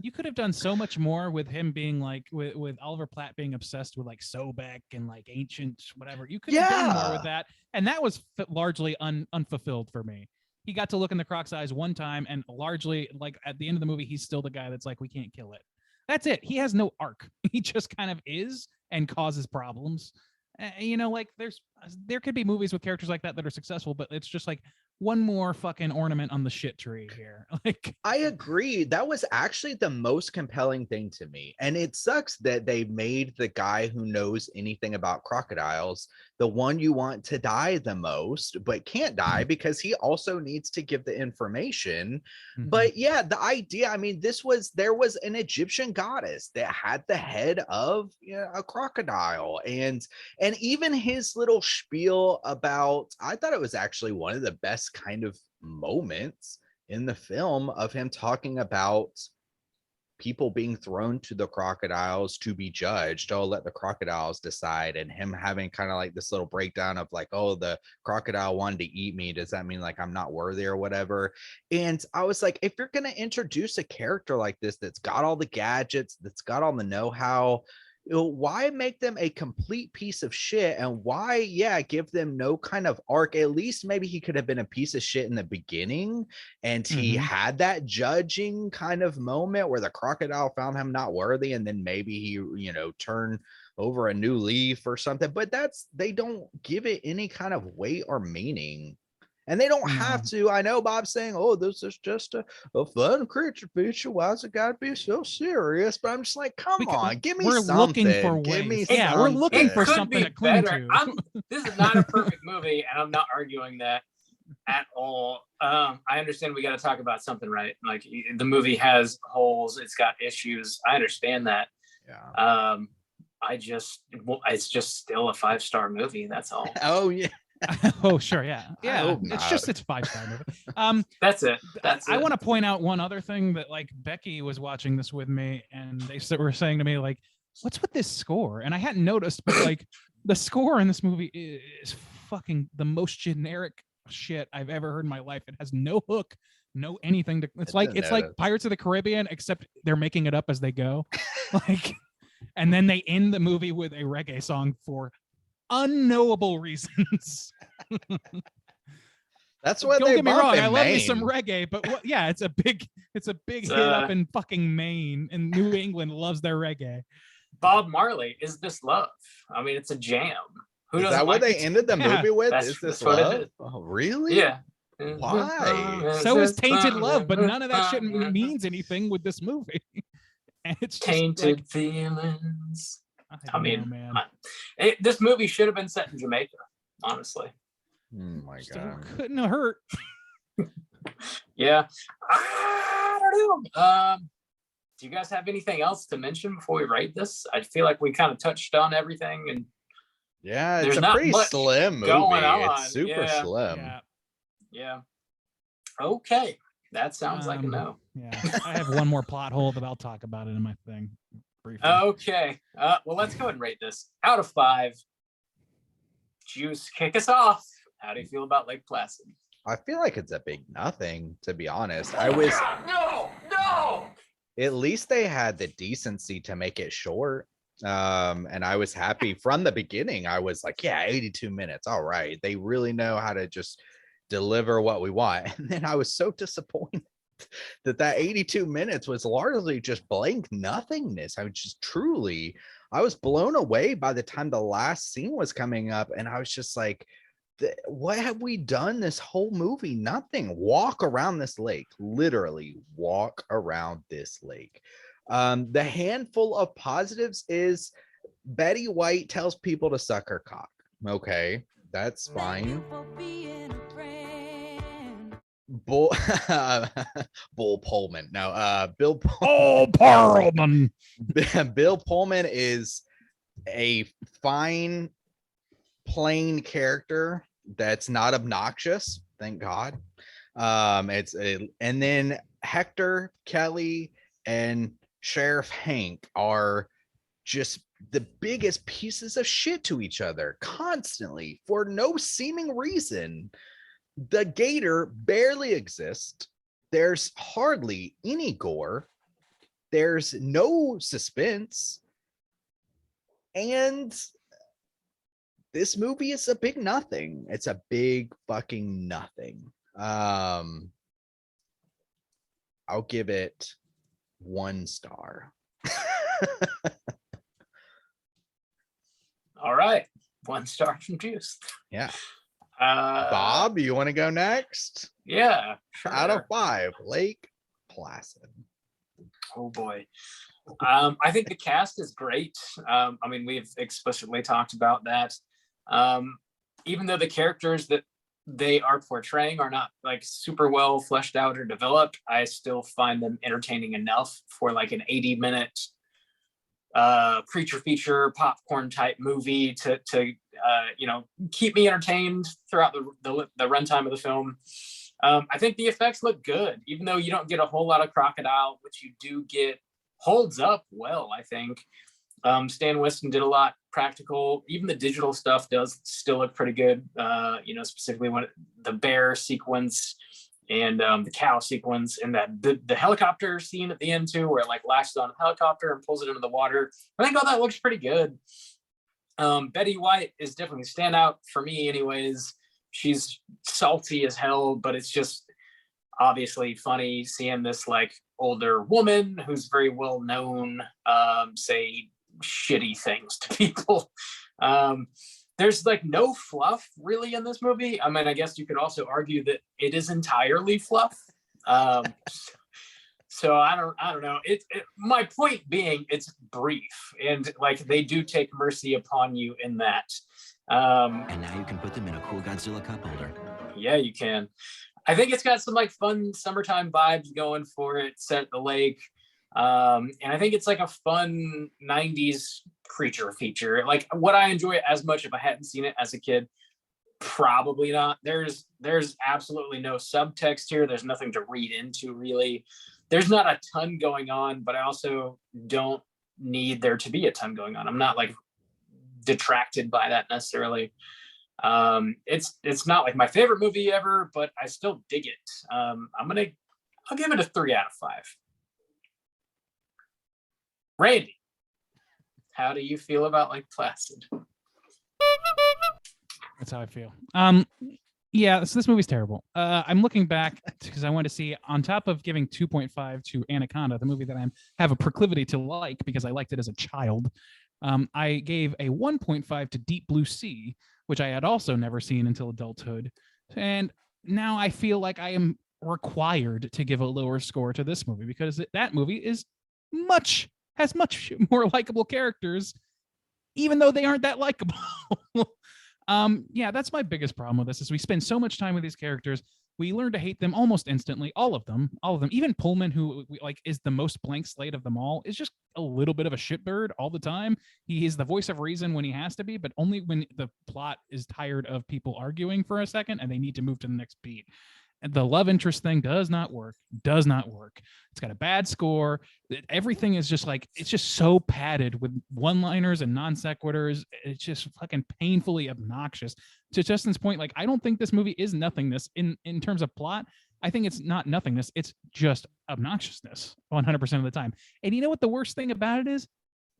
You could have done so much more with him being like, with Oliver Platt being obsessed with like Sobek and like ancient whatever. You could have done more with that, and that was largely unfulfilled for me. He got to look in the Croc's eyes one time, and largely, like at the end of the movie, he's still the guy that's like, we can't kill it. That's it. He has no arc. He just kind of is and causes problems. You know, like there could be movies with characters like that are successful, but it's just like one more fucking ornament on the shit tree here. Like, I agree. That was actually the most compelling thing to me. And it sucks that they made the guy who knows anything about crocodiles the one you want to die the most, but can't die because he also needs to give the information. Mhm. But yeah, the idea, I mean, there was an Egyptian goddess that had the head of, you know, a crocodile, and even his little spiel about, I thought it was actually one of the best kind of moments in the film of him talking about people being thrown to the crocodiles to be judged. Oh, let the crocodiles decide. And him having kind of like this little breakdown of like, oh, the crocodile wanted to eat me. Does that mean like I'm not worthy or whatever? And I was like, if you're going to introduce a character like this, that's got all the gadgets, that's got all the know-how, you know, why make them a complete piece of shit? And why, give them no kind of arc? At least maybe he could have been a piece of shit in the beginning, and he had that judging kind of moment where the crocodile found him not worthy, and then maybe he, you know, turned over a new leaf or something. But they don't give it any kind of weight or meaning. And they don't have to. I know Bob's saying, oh, this is just a fun creature feature. Why's it got to be so serious? But I'm just like, come on, give me something. We're looking for ways. Yeah, we're looking for something to cling to. This is not a perfect movie, and I'm not arguing that at all. I understand we got to talk about something, right? Like, the movie has holes. It's got issues. I understand that. Yeah. It's just still a 5-star movie. That's all. Oh, yeah. Oh, sure, yeah. It's 5-star movie. That's it. I want to point out one other thing that, like, Becky was watching this with me, and they were saying to me, like, what's with this score? And I hadn't noticed, but like, the score in this movie is fucking the most generic shit I've ever heard in my life. It has no hook, no anything to. It's like Pirates of the Caribbean, except they're making it up as they go. Like, and then they end the movie with a reggae song for unknowable reasons. That's what Don't they get me wrong. in I love me Maine. some reggae, but it's a big hit up in fucking Maine, and New England loves their reggae. Bob Marley, Is This Love? I mean, it's a jam. Is that what they ended the movie with? Is This Love? Oh, really? Yeah. Why? So is Tainted Love, but none of that shit means anything with this movie. And it's just Tainted like, Feelings. I mean, man. This movie should have been set in Jamaica, honestly. Oh my God. Couldn't have hurt. Yeah. I don't know. Do you guys have anything else to mention before we rate this? I feel like we kind of touched on everything, and yeah, it's there's a not pretty much slim movie. going on. It's super slim. Yeah. Okay. That sounds like a no. Yeah. I have one more plot hole that I'll talk about it in my thing briefly. Okay. Well, let's go ahead and rate this. Out of 5, Juice, kick us off. How do you feel about Lake Placid? I feel like it's a big nothing, to be honest. I was No. at least they had the decency to make it short. And I was happy from the beginning. I was like, yeah, 82 minutes. All right. They really know how to just deliver what we want. And then I was so disappointed that 82 minutes was largely just blank nothingness. I was blown away by the time the last scene was coming up. And I was just like, what have we done this whole movie? Nothing. Walk around this lake, literally walk around this lake. The handful of positives is Betty White tells people to suck her cock. Okay, that's fine. Bull Pullman. No, Bill Pullman. Bill Pullman is a fine, plain character that's not obnoxious. Thank God. And then Hector, Kelly, and Sheriff Hank are just the biggest pieces of shit to each other constantly for no seeming reason. The gator barely exists. There's hardly any gore. There's no suspense. And this movie is a big nothing. It's a big fucking nothing. I'll give it 1 star. All right. 1 star from Juice. Yeah. Bob, you want to go next? Yeah. Sure. Out of 5, Lake Placid. Oh boy. I think the cast is great. I mean, we've explicitly talked about that. Even though the characters that they are portraying are not like super well fleshed out or developed, I still find them entertaining enough for like an 80-minute creature feature popcorn type movie to keep me entertained throughout the runtime of the film. I think the effects look good, even though you don't get a whole lot of crocodile, which you do get holds up well, I think. Stan Winston did a lot practical. Even the digital stuff does still look pretty good. Specifically when the bear sequence and the cow sequence and that the helicopter scene at the end too, where it like lashes on a helicopter and pulls it into the water. I think all that looks pretty good. Betty White is definitely a standout for me anyways. She's salty as hell, but it's just obviously funny seeing this like older woman who's very well known say shitty things to people. There's like no fluff really in this movie. I mean, I guess you could also argue that it is entirely fluff. So I don't know. My point being, it's brief and like they do take mercy upon you in that. And now you can put them in a cool Godzilla cup holder. Yeah, you can. I think it's got some like fun summertime vibes going for it, set at the lake. And I think it's like a fun 90s creature feature. Like, would I enjoy it as much if I hadn't seen it as a kid? Probably not. There's absolutely no subtext here. There's nothing to read into really. There's not a ton going on, but I also don't need there to be a ton going on. I'm not like detracted by that necessarily. It's not like my favorite movie ever, but I still dig it. I'll give it a 3 out of 5. Randy, how do you feel about Lake Placid? That's how I feel. Yeah, so this movie's terrible. I'm looking back because I want to see, on top of giving 2.5 to Anaconda, the movie that I have a proclivity to like because I liked it as a child, I gave a 1.5 to Deep Blue Sea, which I had also never seen until adulthood. And now I feel like I am required to give a lower score to this movie because that movie has much more likable characters, even though they aren't that likable. Yeah, that's my biggest problem with this is we spend so much time with these characters. We learn to hate them almost instantly. All of them. Even Pullman, who is the most blank slate of them all, is just a little bit of a shitbird all the time. He is the voice of reason when he has to be, but only when the plot is tired of people arguing for a second and they need to move to the next beat. the love interest thing does not work. Does not work. It's got a bad score. Everything is just like, it's just so padded with one-liners and non sequiturs. It's just fucking painfully obnoxious. To Justin's point, like, I don't think this movie is nothingness in terms of plot. I think it's not nothingness. It's just obnoxiousness 100% of the time. And you know what the worst thing about it is?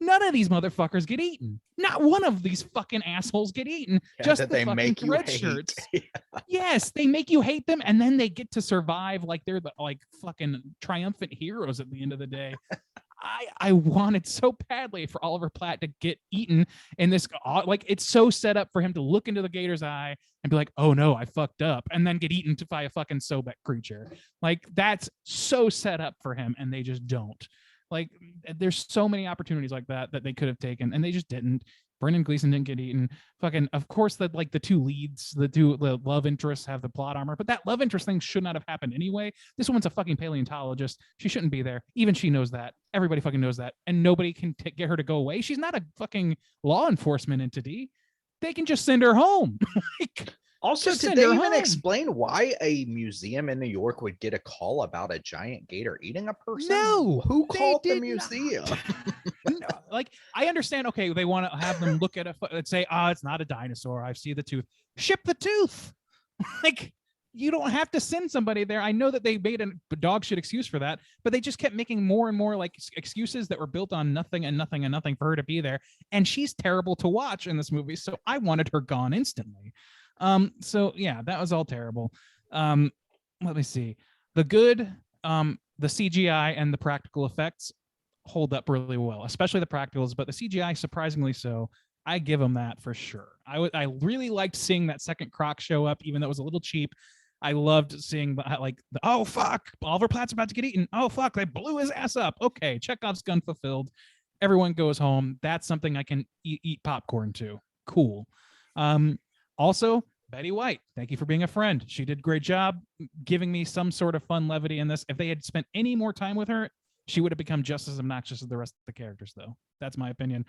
None of these motherfuckers get eaten. Not one of these fucking assholes get eaten. Yeah, just that the they fucking make you red hate. shirts. Yes, they make you hate them, and then they get to survive like they're the like fucking triumphant heroes at the end of the day. I wanted so badly for Oliver Platt to get eaten in this, like, it's so set up for him to look into the gator's eye and be like, oh no, I fucked up, and then get eaten by a fucking Sobek creature. Like, that's so set up for him, and they just don't. Like, there's so many opportunities like that they could have taken, and they just didn't. Brendan Gleeson didn't get eaten. Fucking, of course, that like the two leads, the love interests have the plot armor, but that love interest thing should not have happened anyway. This woman's a fucking paleontologist. She shouldn't be there. Even she knows that. Everybody fucking knows that, and nobody can get her to go away. She's not a fucking law enforcement entity. They can just send her home. Like, Also, just did send they her even home. explain why a museum in New York would get a call about a giant gator eating a person? No, Who they called the did museum? No, like, I understand. Okay, they want to have them look at and say, "Oh, it's not a dinosaur. I see the tooth. Ship the tooth." Like, you don't have to send somebody there. I know that they made a dog shit excuse for that, but they just kept making more and more like excuses that were built on nothing and nothing and nothing for her to be there. And she's terrible to watch in this movie, so I wanted her gone instantly. So yeah, that was all terrible. Let me see. The good, the CGI and the practical effects hold up really well, especially the practicals, but the CGI surprisingly so. I give them that for sure. I really liked seeing that second croc show up, even though it was a little cheap. I loved seeing oh fuck, Oliver Platt's about to get eaten. Oh fuck, they blew his ass up. Okay, Chekhov's gun fulfilled. Everyone goes home. That's something I can eat popcorn to. Cool. Also, Betty White, thank you for being a friend. She did a great job giving me some sort of fun levity in this. If they had spent any more time with her, she would have become just as obnoxious as the rest of the characters, though. That's my opinion.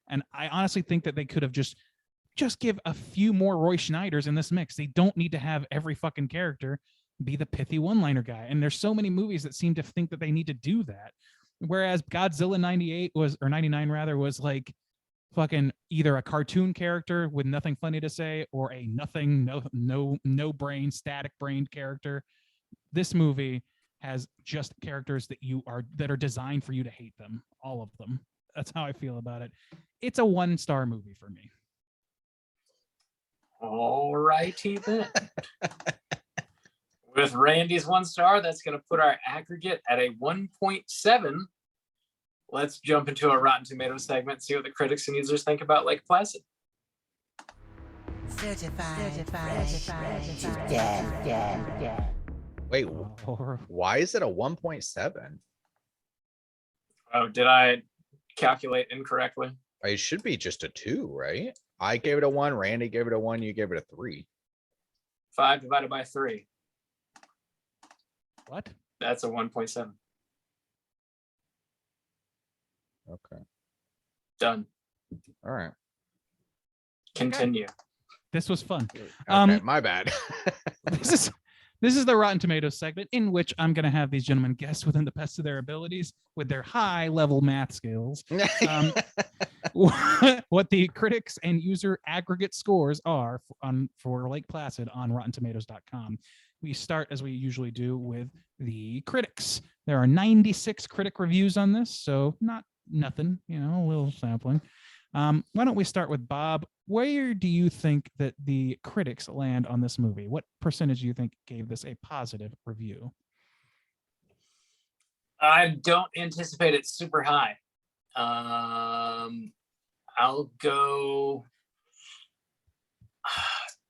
And I honestly think that they could have just give a few more Roy Schneiders in this mix. They don't need to have every fucking character be the pithy one-liner guy. And there's so many movies that seem to think that they need to do that. Whereas Godzilla 98 was, or 99 rather, was like fucking either a cartoon character with nothing funny to say or a nothing, no brain, static brained character. This movie has just characters that are designed for you to hate them, all of them. That's how I feel about it. It's a 1-star movie for me. All righty then. With Randy's 1 star, that's going to put our aggregate at a 1.7. Let's jump into a Rotten Tomatoes segment, see what the critics and users think about Lake Placid. Certified fresh to death. Wait, why is it a 1.7? Oh, did I calculate incorrectly? It should be just a 2, right? I gave it a 1, Randy gave it a 1, you gave it a 3. 5 divided by 3. What? That's a 1.7. Okay. Done. All right. Continue. This was fun. Okay, my bad. This is the Rotten Tomatoes segment in which I'm going to have these gentlemen guess within the best of their abilities with their high-level math skills what the critics and user aggregate scores are for Lake Placid on RottenTomatoes.com. We start, as we usually do, with the critics. There are 96 critic reviews on this, so not nothing, a little sampling. Why don't we start with Bob? Where do you think that the critics land on this movie? What percentage do you think gave this a positive review? I don't anticipate it super high. I'll go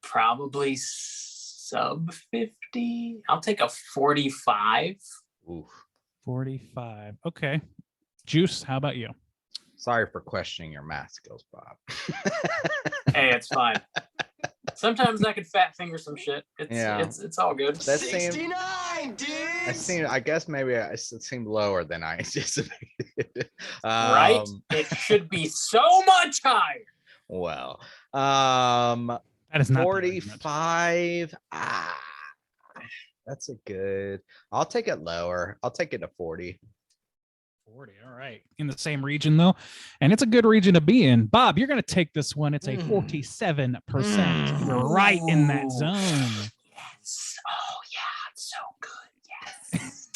probably sub 50. I'll take a 45. Oof. 45. Okay. Juice, how about you? Sorry for questioning your math skills, Bob. Hey, it's fine. Sometimes I could fat finger some shit. It's all good. That 69, dude. I guess maybe it seemed lower than I anticipated. Right? It should be so much higher. Well, that is not 45. That's a good. I'll take it lower. I'll take it to 40. 40. All right. In the same region, though. And it's a good region to be in. Bob, you're going to take this one. It's a 47%. You're right in that zone. Yes. Oh, yeah. It's so good. Yes.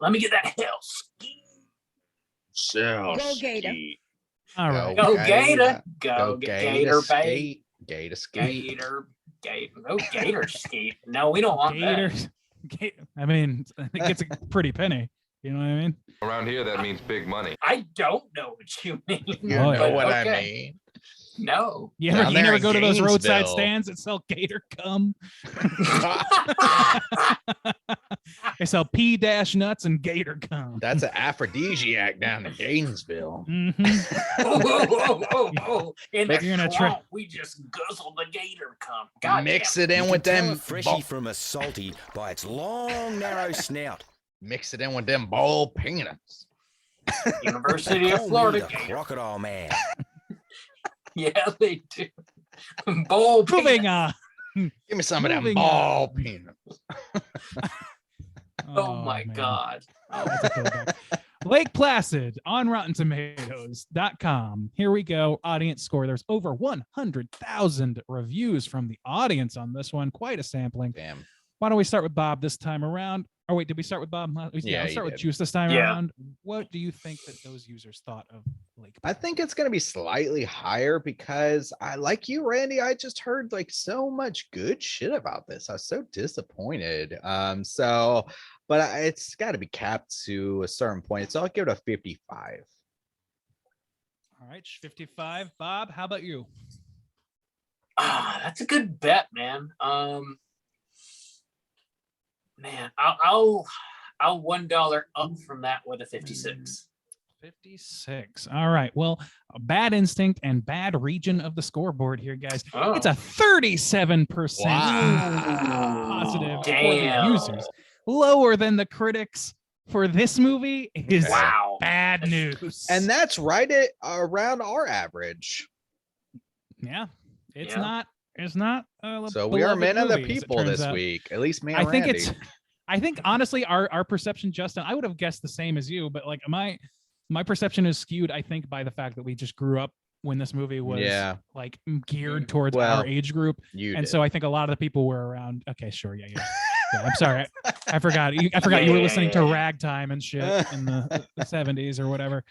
Let me get that hell ski. So Go Gator. All right. Go Gator. Gator. Go Gator Gator, babe. skate. Gator skate. Gator. No Gator skate. No, we don't want that. I mean, I think it's a pretty penny. You know what I mean? Around here, that means big money. I don't know what you mean. You Oh, know yeah. what I Okay. mean? No. You Down never there in go to those roadside Gainesville. stands that sell gator cum. They sell P-nuts and gator cum. That's an aphrodisiac down in Gainesville. Mhm. Oh. In the You're gonna try- swamp, we just guzzle the gator cum. God Mix damn. it in You with can tell them. a freshie from a salty by its long, narrow snout. Mix it in with them ball peanuts. University of Call me Florida the gator. crocodile man. Yeah, they do. Bowl Moving peanuts. on. Give me some of them Moving ball on. peanuts. Oh my man. God. That's a throwback. Lake Placid on RottenTomatoes.com. Here we go. Audience score. There's over 100,000 reviews from the audience on this one. Quite a sampling. Damn. Why don't we start with Bob this time around? Oh, wait, did we start with Bob? Yeah, let's you start with did. Juice this time Yeah. around. What do you think that those users thought of Lake I Placid? think it's going to be slightly higher because I like you, Randy. I just heard like so much good shit about this. I was so disappointed. It's got to be capped to a certain point. So I'll give it a 55. All right, 55. Bob, how about you? That's a good bet, man. I'll $1 up from that with a 56. 56. All right. Well, a bad instinct and bad region of the scoreboard here, guys. Oh. It's a 37% Wow. positive for the Damn. users. Lower than the critics for this movie is Wow. bad news. And that's right at around our average. yeah, it's Yeah. not. It's not. So we are men of the movie, as it people turns this out. week. At least me I and think Randy. I think honestly, our perception, Justin, I would have guessed the same as you, but like my perception is skewed, I think, by the fact that we just grew up when this movie was like geared towards Well, our age group. You And did. so I think a lot of the people were around. Okay, sure. Yeah. I'm sorry. I forgot. I forgot you were listening to ragtime and shit in the 70s or whatever.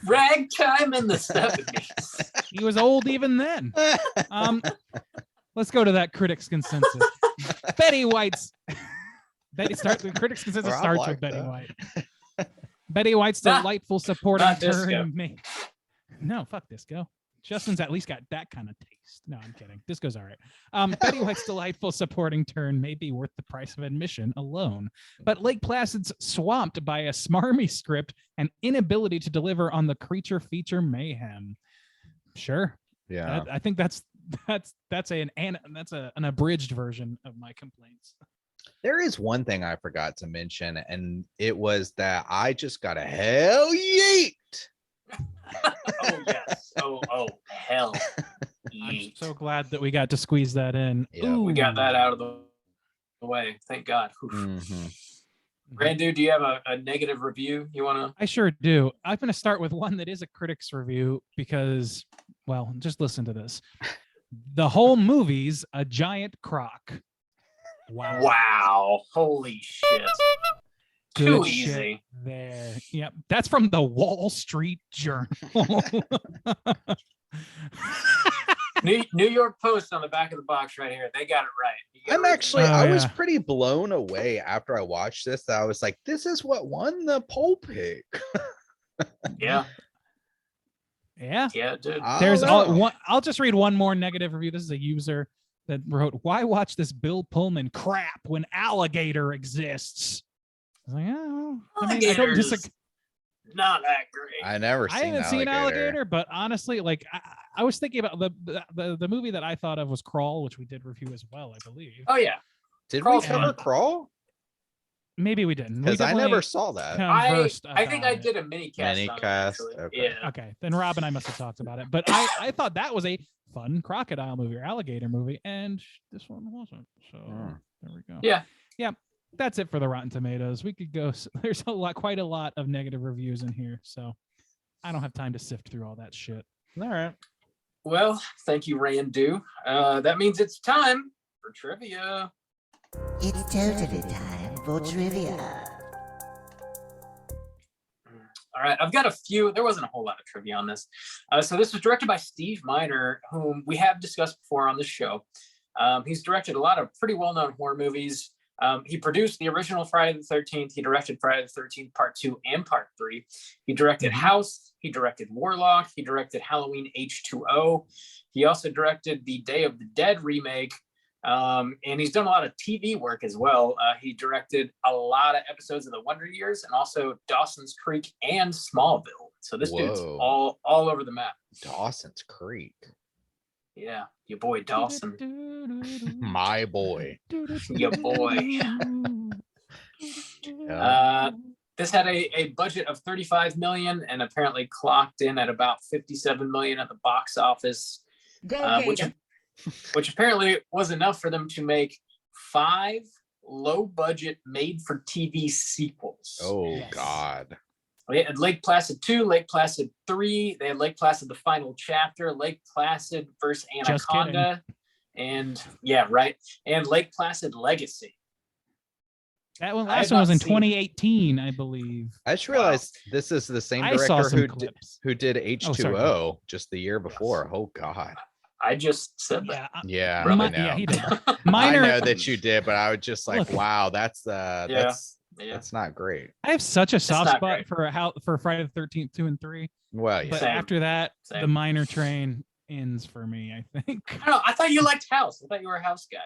Ragtime in the 70s. He was old even then. Let's go to that critics consensus. Betty White's the critics consensus Rob starts with liked Betty that. White. Betty White's Not- delightful supporting not Disco. turn. No, fuck Disco. Justin's at least got that kind of taste. No, I'm kidding. Disco's all right. Betty White's delightful supporting turn may be worth the price of admission alone. But Lake Placid's swamped by a smarmy script and inability to deliver on the creature feature mayhem. Sure. Yeah. I think that's an abridged version of my complaints. There is one thing I forgot to mention, and it was that I just got a hell yeet. Oh, yes. Oh, hell. I'm Yeet. so glad that we got to squeeze that in. Yeah, We got Ooh. that out of the way. Thank God. Oof. Mhm. Randu, do you have a negative review you want to? I sure do. I'm going to start with one that is a critic's review because, well, just listen to this. The whole movie's a giant crock. Wow. Wow. Holy shit. Good Too shit easy. there. Yep. That's from the Wall Street Journal. New York Post on the back of the box right here. They got it right. You gotta I'm read actually, it. Oh, I was yeah. pretty blown away after I watched this. That I was like, this is what won the poll pick. Yeah. Yeah. Yeah, dude. There's Oh, no. one. I'll just read one more negative review. This is a user that wrote, "Why watch this Bill Pullman crap when Alligator exists?" I was like, oh, I mean, I don't Alligator's disagree. Not that great. I never I seen haven't seen Alligator. Alligator, but honestly, like I was thinking about the movie that I thought of was Crawl, which we did review as well, I believe. Oh yeah. Did Crawl's we cover fun. Crawl? Maybe we didn't. Because I never saw that. I think I did a mini cast. Mini on it, cast, actually. okay. Yeah. Okay, then Rob and I must have talked about it, but I thought that was a fun crocodile movie or alligator movie, and this one wasn't. So there we go. Yeah. That's it for the Rotten Tomatoes. We could go. There's quite a lot of negative reviews in here, so I don't have time to sift through all that shit. All right. Well, thank you, Randu. That means it's time for trivia. It's totally time for trivia. All right, I've got a few. There wasn't a whole lot of trivia on this. So this was directed by Steve Miner, whom we have discussed before on this show. He's directed a lot of pretty well-known horror movies. He produced the original Friday the 13th. He directed Friday the 13th Part 2 and Part 3. He directed House. He directed Warlock. He directed Halloween H2O. He also directed the Day of the Dead remake. And he's done a lot of TV work as well. He directed a lot of episodes of The Wonder Years and also Dawson's Creek and Smallville. So this dude's all over the map. Dawson's Creek. Yeah, your boy Dawson. My boy. Your boy. This had a budget of $35 million and apparently clocked in at about $57 million at the box office, which apparently was enough for them to make 5 low-budget made-for-TV sequels. Oh, God. They had Lake Placid 2, Lake Placid 3. They had Lake Placid, the final chapter, Lake Placid versus Anaconda. And yeah, right. And Lake Placid Legacy. That one last one was in 2018, I believe. I just realized this is the same director who did H2O just the year before. Oh, God. I just said that. Yeah, I know. Yeah, he did. I know that you did, but I was just like, wow, that's not great. I have such a soft spot for Friday the 13th 2 and 3. Well, yeah. But after that, the Miner train ends for me, I think. I don't know. I thought you liked House. I thought you were a House guy.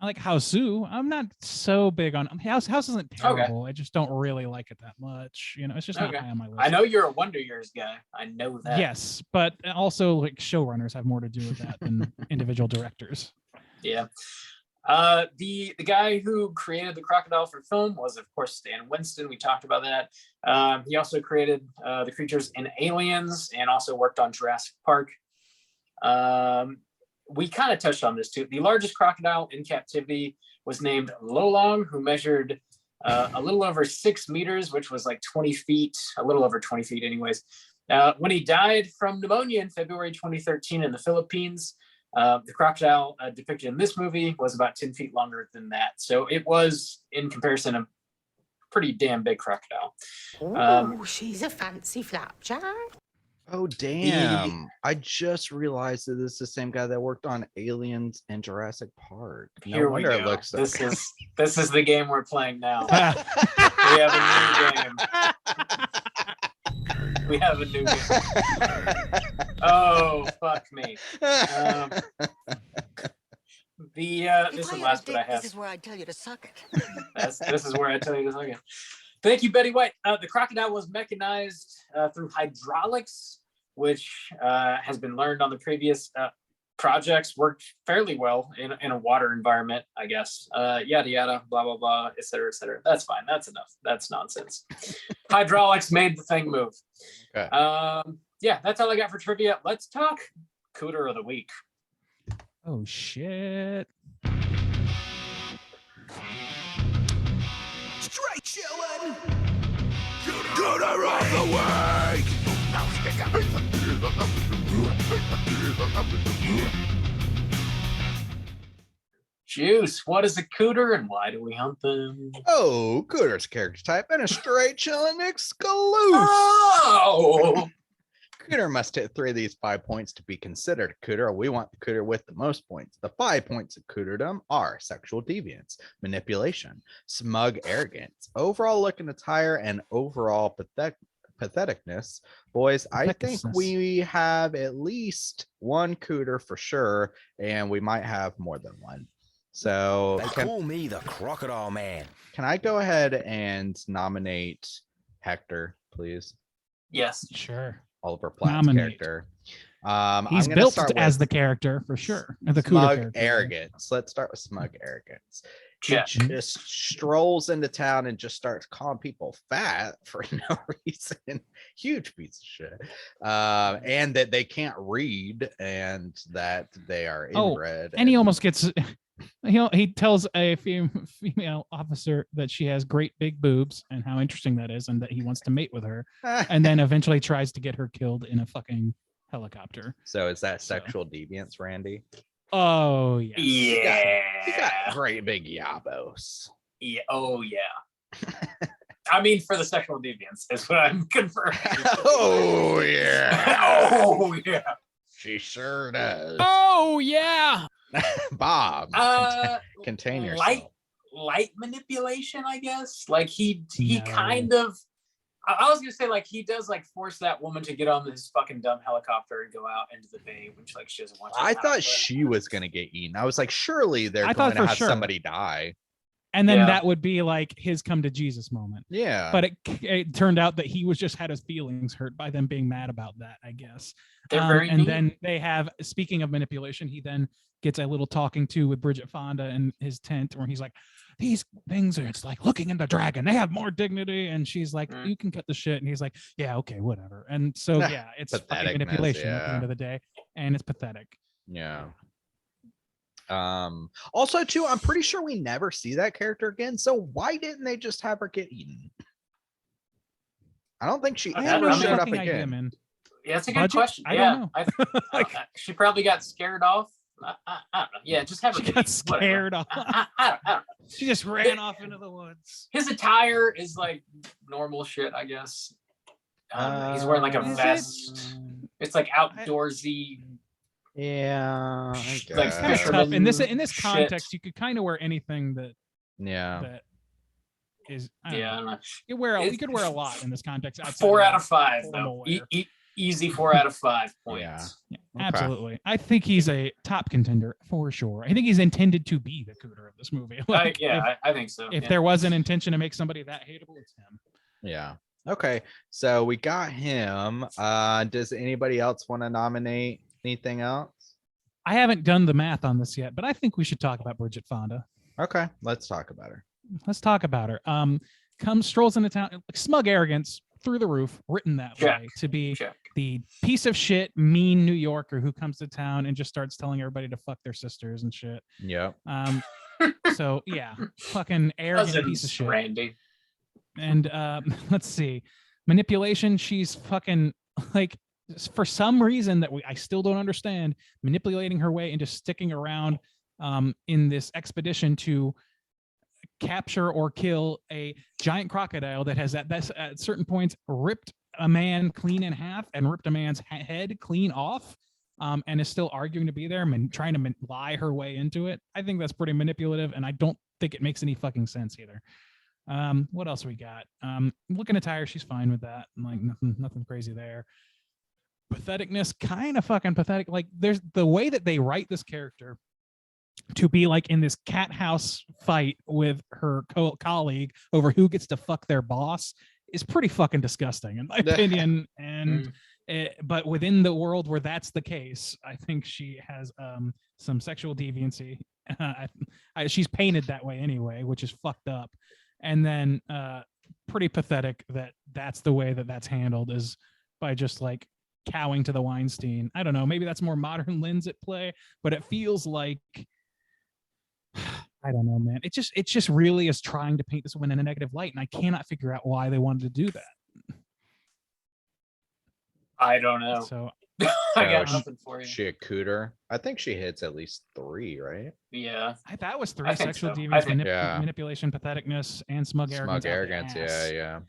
I like Houseu. I'm not so big on House. House isn't terrible. I just don't really like it that much. You know, it's just not high on my list. I know you're a Wonder Years guy. I know that. Yes, but also like showrunners have more to do with that than individual directors. Yeah. The guy who created the crocodile for film was, of course, Stan Winston. We talked about that. He also created the creatures in Aliens and also worked on Jurassic Park. We kind of touched on this too. The largest crocodile in captivity was named Lolong, who measured a little over 6 meters, which was like 20 feet, a little over 20 feet anyways. When he died from pneumonia in February 2013 in the Philippines, the crocodile depicted in this movie was about 10 feet longer than that. So it was, in comparison, a pretty damn big crocodile. Oh, she's a fancy flapjack. Oh, damn. I just realized that this is the same guy that worked on Aliens and Jurassic Park. Here we go. It looks so this is the game we're playing now. We have a new game. We have a new game. Oh, fuck me. This is the last that I have. This is where I tell you to suck it. This is where I tell you to suck it. Thank you, Betty White. The crocodile was mechanized through hydraulics, which has been learned on the previous projects, worked fairly well in a water environment, I guess. Yada, yada, blah, blah, blah, et cetera, et cetera. That's fine. That's enough. That's nonsense. Hydraulics made the thing move. Okay. Yeah, that's all I got for trivia. Let's talk Cooter of the Week. Oh, shit. Straight chillin'. Cooter of the Week. Juice, what is a cooter and why do we hunt them? Oh, Cooter's character type and a straight chillin' exclusive. Oh! Cooter must hit 3 of these 5 points to be considered a cooter. We want the cooter with the most points. The 5 points of cooterdom are sexual deviance, manipulation, smug arrogance, overall look and attire, and overall patheticness. Boys, I think we have at least one cooter for sure, and we might have more than one. So They call me the Crocodile Man. Can I go ahead and nominate Hector, please? Yes. Sure. Oliver Platt's character. He's built as the character for sure. The smug character. arrogance. Let's start with smug arrogance. Check. just strolls into town and just starts calling people fat for no reason. Huge piece of shit. And that they can't read and that they are inbred. And he almost gets he tells a female officer that she has great big boobs and how interesting that is and that he wants to mate with her, and then eventually tries to get her killed in a fucking helicopter. So is that sexual deviance, Randy? Oh yes. Yeah. You got great big yabos. Yeah. Oh yeah. I mean, for the sexual deviance is what I'm confirming. Oh yeah. Oh yeah. She sure does. Oh yeah. Bob, contain yourself. Light manipulation, I guess. Like he No. kind of. I was gonna say, like, he does like force that woman to get on this fucking dumb helicopter and go out into the bay, which like she doesn't want to. I thought she was gonna get eaten. I was like, surely they're going to have somebody die. And then that would be like his come to Jesus moment. Yeah. But it turned out that he was just had his feelings hurt by them being mad about that, I guess. And then they have, speaking of manipulation, he then gets a little talking to with Bridget Fonda in his tent where he's like, these things are, it's like looking in the dragon. They have more dignity. And she's like, you can cut the shit. And he's like, yeah, okay, whatever. And so, yeah, it's fucking manipulation at the end of the day. And it's pathetic. Yeah. Also too, I'm pretty sure we never see that character again. So why didn't they just have her get eaten? I don't think she ever showed up again. Yeah, that's a good question. I don't know. She probably got scared off. I don't know. Yeah, just have her got scared off. I don't know. She just ran off into the woods. His attire is like normal shit, I guess. He's wearing like a vest. It's like outdoorsy. Yeah, like tough. In this context, you could kind of wear anything that. Yeah. That is. I don't know. You could wear a lot in this context. 4 out of 5 though. Easy 4 out of 5 points. Yeah, absolutely. I think he's a top contender for sure. I think he's intended to be the cooter of this movie. I think so. If there was an intention to make somebody that hateable, it's him. Yeah. Okay. So we got him. Does anybody else want to nominate anything else? I haven't done the math on this yet, but I think we should talk about Bridget Fonda. Okay, let's talk about her. Strolls into town, like, smug arrogance through the roof, written that way to be the piece of shit, mean New Yorker who comes to town and just starts telling everybody to fuck their sisters and shit. Yeah. So yeah, fucking arrogant piece of shit. Randy. And let's see, manipulation. She's fucking like, for some reason that I still don't understand, manipulating her way into sticking around in this expedition to capture or kill a giant crocodile that has at certain points ripped a man clean in half and ripped a man's head clean off, and is still arguing to be there and trying to lie her way into it. I think that's pretty manipulative, and I don't think it makes any fucking sense either. What else we got? Looking at Tyre, she's fine with that. Like nothing crazy there. Patheticness, kind of fucking pathetic. Like there's the way that they write this character to be like in this cat house fight with her colleague over who gets to fuck their boss is pretty fucking disgusting in my opinion. And but within the world where that's the case, I think she has some sexual deviancy. She's painted that way anyway, which is fucked up. And then pretty pathetic that that's the way that that's handled, is by just like cowing to the Weinstein. I don't know, maybe that's more modern lens at play, but it feels like, I don't know, man. It just really is trying to paint this woman in a negative light, and I cannot figure out why they wanted to do that. I don't know. So I got nothing for you. She a cooter? I think she hits at least 3, right? Yeah. That was 3: sexual so. deviance, manipulation, patheticness, and smug arrogance. Smug arrogance, yeah.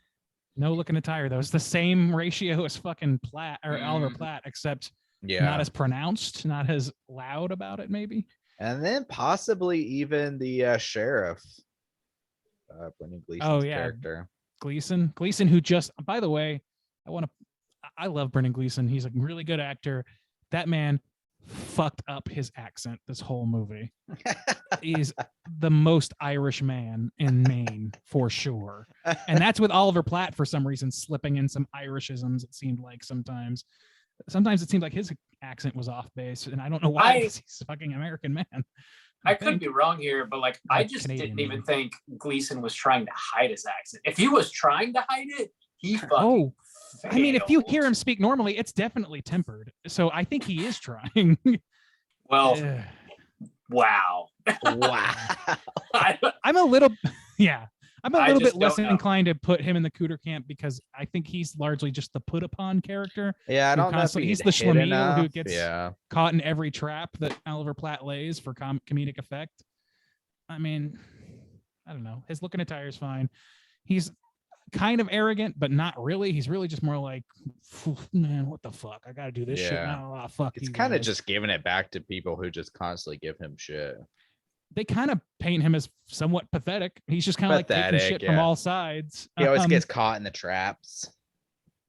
No looking at Tyre though. It's the same ratio as fucking Platt or Oliver Platt, except not as pronounced, not as loud about it, maybe. And then possibly even the sheriff, Brendan Gleeson's character. Gleeson, who just, by the way, I love Brendan Gleeson. He's a really good actor. That man fucked up his accent this whole movie. He's the most Irish man in Maine for sure. And that's with Oliver Platt for some reason slipping in some Irishisms, it seemed like sometimes. Sometimes it seemed like his accent was off base, and I don't know why, because he's a fucking American man. I could be wrong here, but like I just Canadian, didn't even maybe. think Gleason was trying to hide his accent. If he was trying to hide it, he fucking Oh, I mean, if you hear him failed. speak normally, it's definitely tempered. So I think he is trying. Well, Ugh. wow. Wow. I'm a little, yeah. I'm a I little just bit less don't know. inclined to put him in the Cooter camp because I think he's largely just the put upon character. Yeah, I don't know if He's the hit schlemiel enough. who gets Yeah. caught in every trap that Oliver Platt lays for comedic effect. I mean, I don't know. His looking attire is fine. He's kind of arrogant, but not really. He's really just more like, man, what the fuck? I got to do this shit Yeah. now. Oh, fuck It's you kind of guys." just giving it back to people who just constantly give him shit. They kind of paint him as somewhat pathetic. He's just kind of like taking Pathetic, shit from yeah. all sides. He always gets caught in the traps.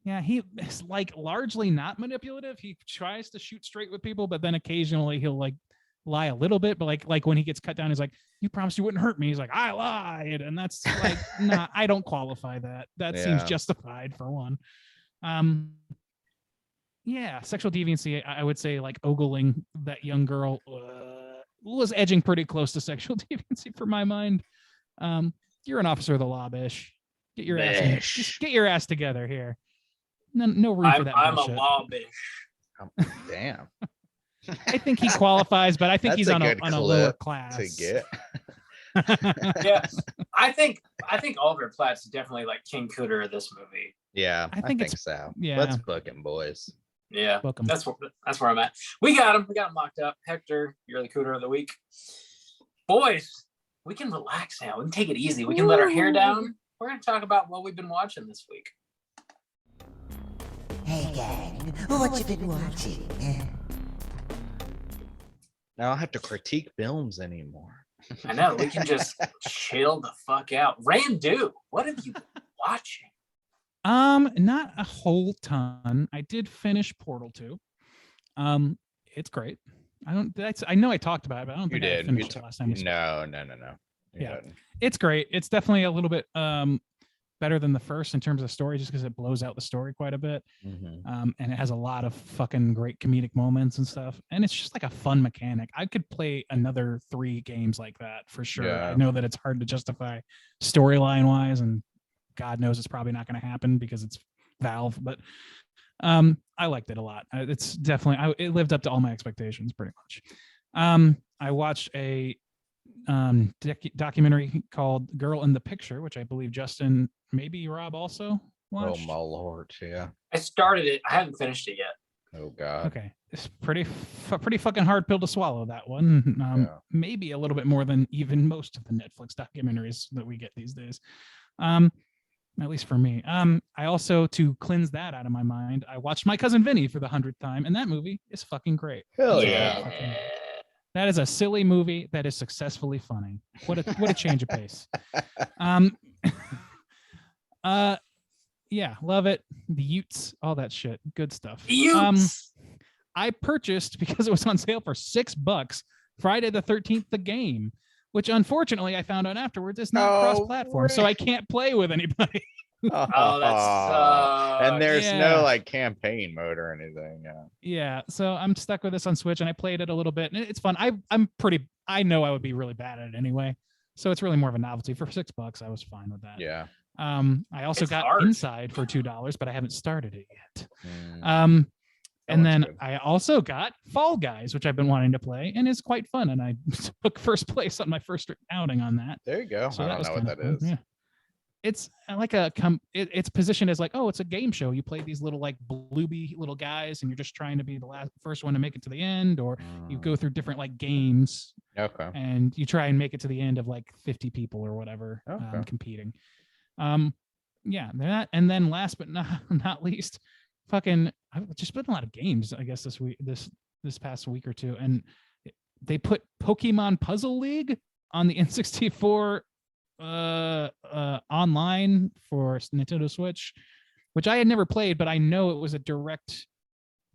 Yeah, he is like largely not manipulative. He tries to shoot straight with people, but then occasionally he'll like lie a little bit. But like when he gets cut down, he's like, "You promised you wouldn't hurt me." He's like, "I lied," and that's like, nah, I don't qualify that. That seems Yeah. justified for one. Yeah, sexual deviancy. I would say like ogling that young girl was edging pretty close to sexual deviancy for my mind. You're an officer of the law, Bish. Get your ass in, Bish. just get your ass together here. No room for that I'm a bullshit. law bitch. Damn. I think he qualifies, but I think That's he's a on good a lower clip class. to get. Yeah, I think Oliver Platt's definitely like King Cooter of this movie. Yeah, I think it's- so. yeah. Let's book him, boys. Yeah, Welcome. that's where I'm at. We got him locked up. Hector, you're the Cooter of the week. Boys, we can relax now. We can take it easy. We can let our hair down. We're gonna talk about what we've been watching this week. Hey gang, what you been watching? I don't have to critique films anymore. I know, we can just chill the fuck out. Randu, what have you been watching? Not a whole ton. I did finish Portal 2. It's great. I know I talked about it, but I don't You think I did. finished it last time. No. You Yeah. didn't. It's great. It's definitely a little bit better than the first in terms of story, just because it blows out the story quite a bit. Mhm. And it has a lot of fucking great comedic moments and stuff. And it's just like a fun mechanic. I could play another 3 games like that for sure. Yeah. I know that it's hard to justify storyline wise, and God knows it's probably not going to happen because it's Valve, but I liked it a lot. It's definitely, it lived up to all my expectations pretty much. I watched a documentary called Girl in the Picture, which I believe Justin, maybe Rob also watched. Oh my lord, yeah. I started it. I haven't finished it yet. Oh god. Okay, it's pretty fucking hard pill to swallow, that one. Yeah. Maybe a little bit more than even most of the Netflix documentaries that we get these days. At least for me. I also, to cleanse that out of my mind, I watched My Cousin Vinny for the 100th time, and that movie is fucking great. Hell Yeah. yeah. That is a silly movie that is successfully funny. What a change of pace. Yeah, love it. The Utes, all that shit, good stuff. Utes. I purchased, because it was on sale for $6, Friday the 13th, the game, which unfortunately I found out afterwards is not Oh, cross-platform, so I can't play with anybody. Oh, that's and there's Yeah. no like campaign mode or anything. Yeah. Yeah, so I'm stuck with this on Switch, and I played it a little bit, and it's fun. I know I would be really bad at it anyway, so it's really more of a novelty. For $6, I was fine with that. Yeah. I also It's got hard. Inside for $2, but I haven't started it yet. Mm. And one's then good. I also got Fall Guys, which I've been wanting to play, and it's quite fun. And I took first place on my first outing on that. There you go. So I that don't was know what kinda that fun. is. Yeah. It's like it's positioned as like, oh, it's a game show. You play these little like blooby little first and you're just trying to be the first one to make it to the end, or you go through different like games Okay. and you try and make it to the end of like 50 people or whatever Okay. competing. Yeah, that, and then last but not least, fucking, I've just been a lot of games, I guess, this past week or two, and they put Pokemon Puzzle League on the N64 online for Nintendo Switch, which I had never played, but I know it was a direct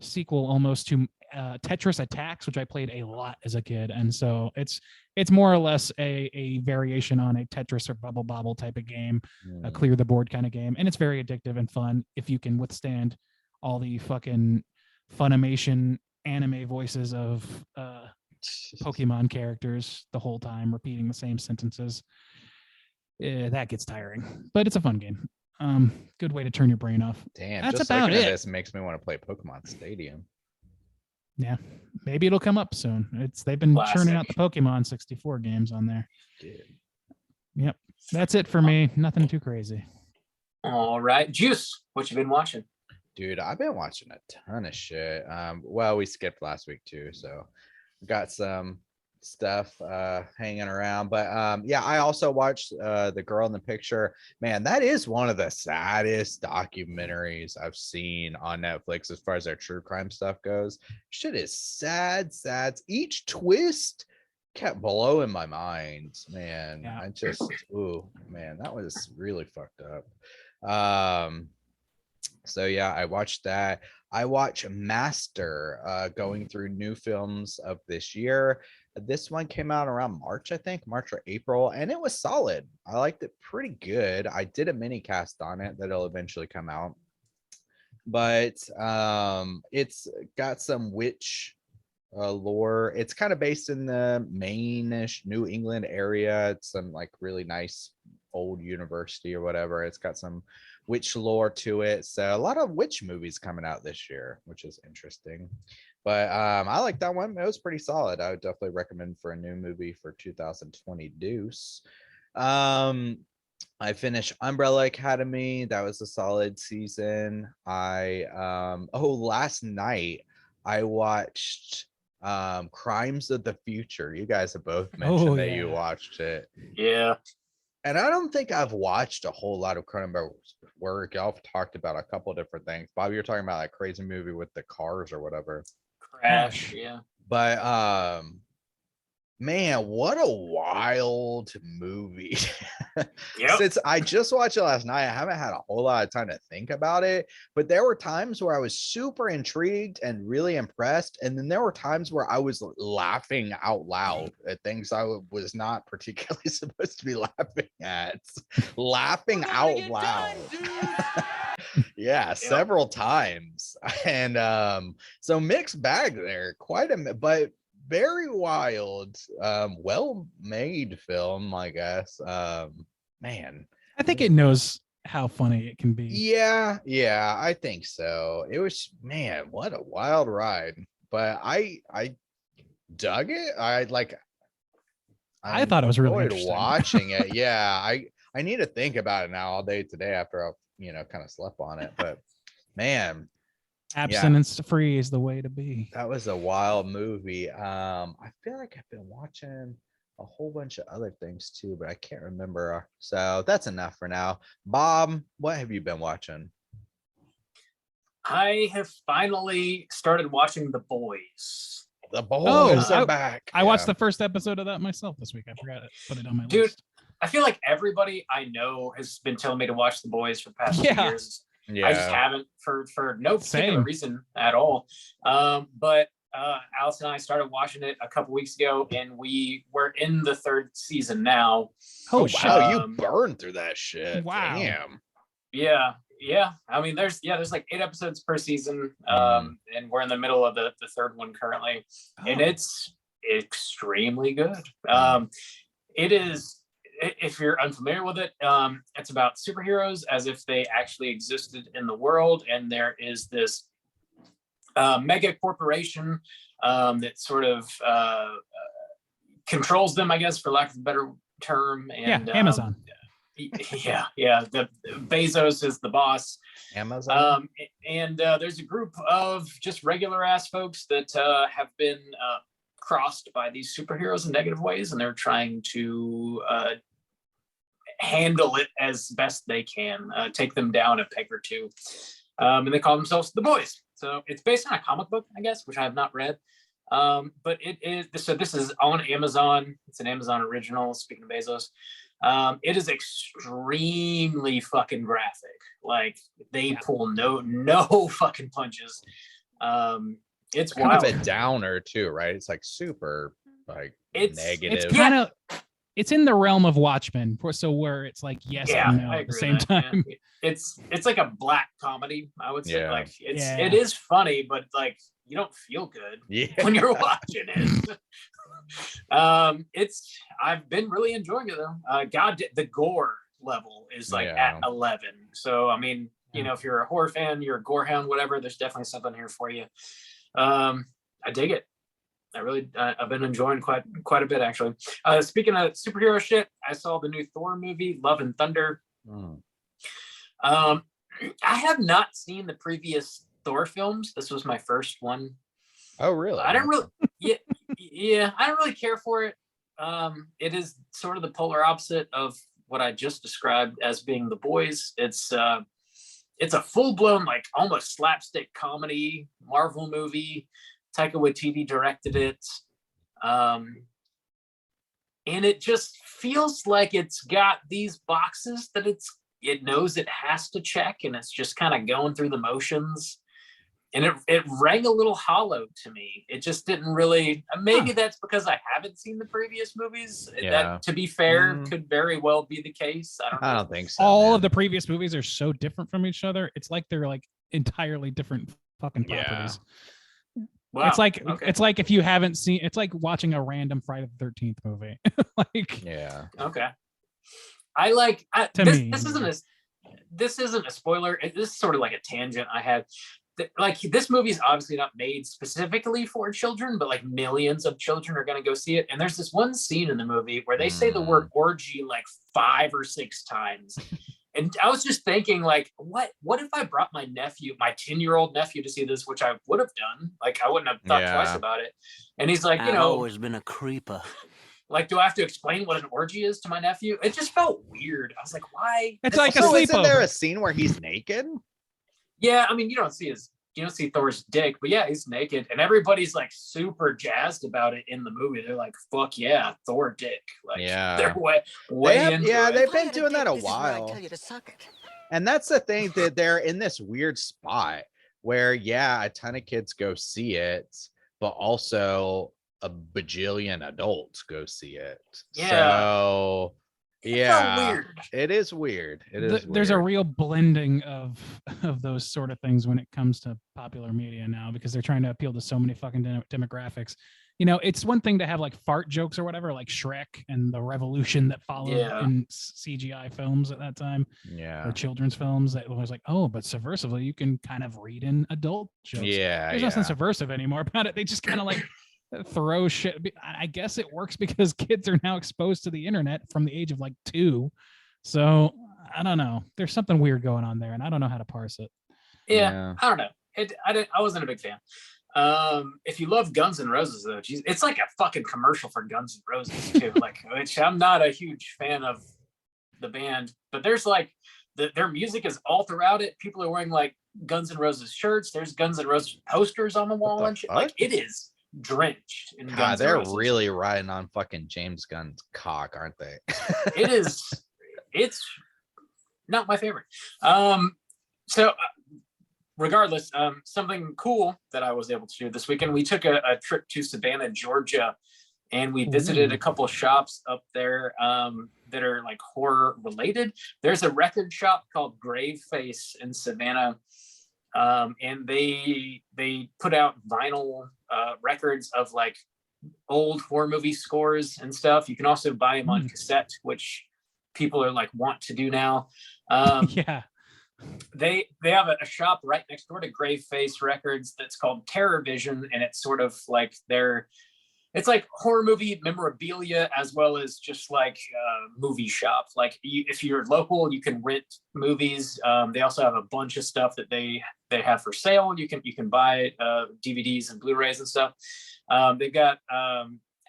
sequel almost to Tetris Attacks, which I played a lot as a kid, and so it's more or less a variation on a Tetris or Bubble Bobble type of game, a clear the board kind of game, and it's very addictive and fun if you can withstand all the fucking Funimation anime voices of Pokemon characters the whole time, repeating the same sentences. That gets tiring, but it's a fun game. Good way to turn your brain off. Damn, That's just about looking at it. this makes me want to play Pokemon Stadium. Yeah, maybe it'll come up soon. They've been churning out the Classic. Pokemon 64 games on there. Dude. Yep, that's it for me. Nothing too crazy. All right, Juice, what you been watching? Dude, I've been watching a ton of shit. Well, we skipped last week too, so got some stuff hanging around. But yeah, I also watched The Girl in the Picture. Man, that is one of the saddest documentaries I've seen on Netflix as far as their true crime stuff goes. Shit is sad. Each twist kept blowing my mind, man. Yeah. I just, ooh, man, that was really fucked up. So yeah, I watched that. I watched Master, going through new films of this year. This one came out around March, I think, March or April, and it was solid. I liked it pretty good. I did a mini cast on it that'll eventually come out. But it's got some witch lore. It's kind of based in the Maine-ish New England area. It's some like really nice old university or whatever. It's got some witch lore to it. So a lot of witch movies coming out this year, which is interesting. But I like that one. It was pretty solid. I would definitely recommend for a new movie for 2020 Deuce. I finished Umbrella Academy. That was a solid season. Last night I watched Crimes of the Future. You guys have both mentioned that you watched it. Yeah. And I don't think I've watched a whole lot of Cronenberg's work. Y'all have talked about a couple of different things. Bobby, you're talking about that crazy movie with the cars or whatever. Crash, yeah. But man, what a wild movie. Yep. Since I just watched it last night, I haven't had a whole lot of time to think about it, but there were times where I was super intrigued and really impressed, and then there were times where I was laughing out loud at things I was not particularly supposed to be laughing at. Laughing out loud. Yeah, several times. And so mixed bag there, quite a but very wild, well-made film, I guess. Man, I think it knows how funny it can be. Yeah, I think so. It was, man, what a wild ride. But I dug it. I thought it was really enjoyed interesting. watching it. Yeah, I need to think about it now all day today after I kind of slept on it. But man, abstinence free is the way to be. that was a wild movie. I feel like I've been watching a whole bunch of other things too, but I can't remember. So that's enough for now. Bob, what have you been watching? I have finally started watching The Boys. The Boys are I, back. I watched the first episode of that myself this week. I forgot to put it on my Dude, list. I feel like everybody I know has been telling me to watch The Boys for the past 2 years. Yeah. I just haven't for no particular Same. reason at all. But Alice and I started watching it a couple weeks ago, and we were in the 3rd season now. Oh, wow, you burned through that shit. Wow. Damn. Yeah. I mean, there's like 8 episodes per season, and we're in the middle of the 3rd one currently, and it's extremely good. It is. If you're unfamiliar with it, it's about superheroes as if they actually existed in the world, and there is this mega corporation that sort of controls them, I guess, for lack of a better term. And Amazon. The Bezos is the boss. Amazon. And there's a group of just regular ass folks that have been crossed by these superheroes in negative ways, and they're trying to handle it as best they can, take them down a peg or two, and they call themselves The Boys. So it's based on a comic book, I guess, which I have not read, but it is. So this is on Amazon. It's an Amazon original. Speaking of Bezos, it is extremely fucking graphic. Like they pull no fucking punches. It's kind wild. of a downer too, right? It's like super like It's negative. It's kind of it's in the realm of Watchmen, so where it's like yes and no I at the agree same with that, time. yeah. It's like a black comedy, I would say. Yeah. Like Yeah. it is funny, but like you don't feel good when you're watching it. I've been really enjoying it though. God, the gore level is like at 11. So I mean, you know, if you're a horror fan, you're a gore hound, whatever, there's definitely something here for you. I dig it. I've been enjoying quite a bit actually. Speaking of superhero shit, I saw the new Thor movie, Love and Thunder. I have not seen the previous Thor films. This was my first one. Oh, really? I don't really, yeah, I don't really care for it. It is sort of the polar opposite of what I just described as being The Boys. It's a full-blown, like almost slapstick comedy Marvel movie. Taika Waititi directed it. And it just feels like it's got these boxes that it knows it has to check, and it's just kind of going through the motions. And it rang a little hollow to me. It just didn't really, maybe that's because I haven't seen the previous movies. That, to be fair, could very well be the case. I don't think so. All of the previous movies are so different from each other. It's like they're like entirely different fucking properties. Wow. It's like if you haven't seen, it's like watching a random Friday the 13th movie. Okay. I like this isn't a spoiler. This is sort of like a tangent I had. Like this movie is obviously not made specifically for children, but like millions of children are going to go see it. And there's this one scene in the movie where they say the word orgy like 5 or 6 times. And I was just thinking, like, what if I brought my 10-year-old nephew to see this, which I would have done. Like, I wouldn't have thought twice about it. And he's like, I've always been a creeper. Like, do I have to explain what an orgy is to my nephew? It just felt weird. I was like, why? It's like a sleepover. Isn't there a scene where he's naked? Yeah, I mean, you don't see Thor's dick, but yeah, he's naked, and everybody's like super jazzed about it in the movie. They're like, "Fuck yeah, Thor dick!" Like, they're way into it. They've been doing that a while. And that's the thing, that they're in this weird spot where, a ton of kids go see it, but also a bajillion adults go see it. So weird. It is weird. There's a real blending of those sort of things when it comes to popular media now, because they're trying to appeal to so many fucking demographics. You know, it's one thing to have like fart jokes or whatever, like Shrek and the revolution that followed in CGI films at that time, or children's films, that was like, oh, but subversively you can kind of read in adult jokes. There's nothing subversive anymore about it. They just kind of like throw shit. I guess it works because kids are now exposed to the internet from the age of like 2. So I don't know. There's something weird going on there, and I don't know how to parse it. I don't know. I wasn't a big fan. If you love Guns N' Roses though, geez, it's like a fucking commercial for Guns N' Roses too. Like, which I'm not a huge fan of the band, but there's like their music is all throughout it. People are wearing like Guns N' Roses shirts. There's Guns N' Roses posters on the wall and shit. Like, it is drenched in Guns N' Roses. They're really riding on fucking James Gunn's cock, aren't they? It's not my favorite. Regardless, something cool that I was able to do this weekend, we took a trip to Savannah, Georgia, and we visited a couple of shops up there that are like horror related. There's a record shop called Graveface in Savannah, and they put out vinyl records of like old horror movie scores and stuff. You can also buy them on cassette, which people are like want to do now. They have a shop right next door to Graveface Records that's called Terror Vision, and it's sort of like it's like horror movie memorabilia as well as just like a movie shop. Like if you're local, you can rent movies. They also have a bunch of stuff that they have for sale. You can buy DVDs and Blu-rays and stuff. They've got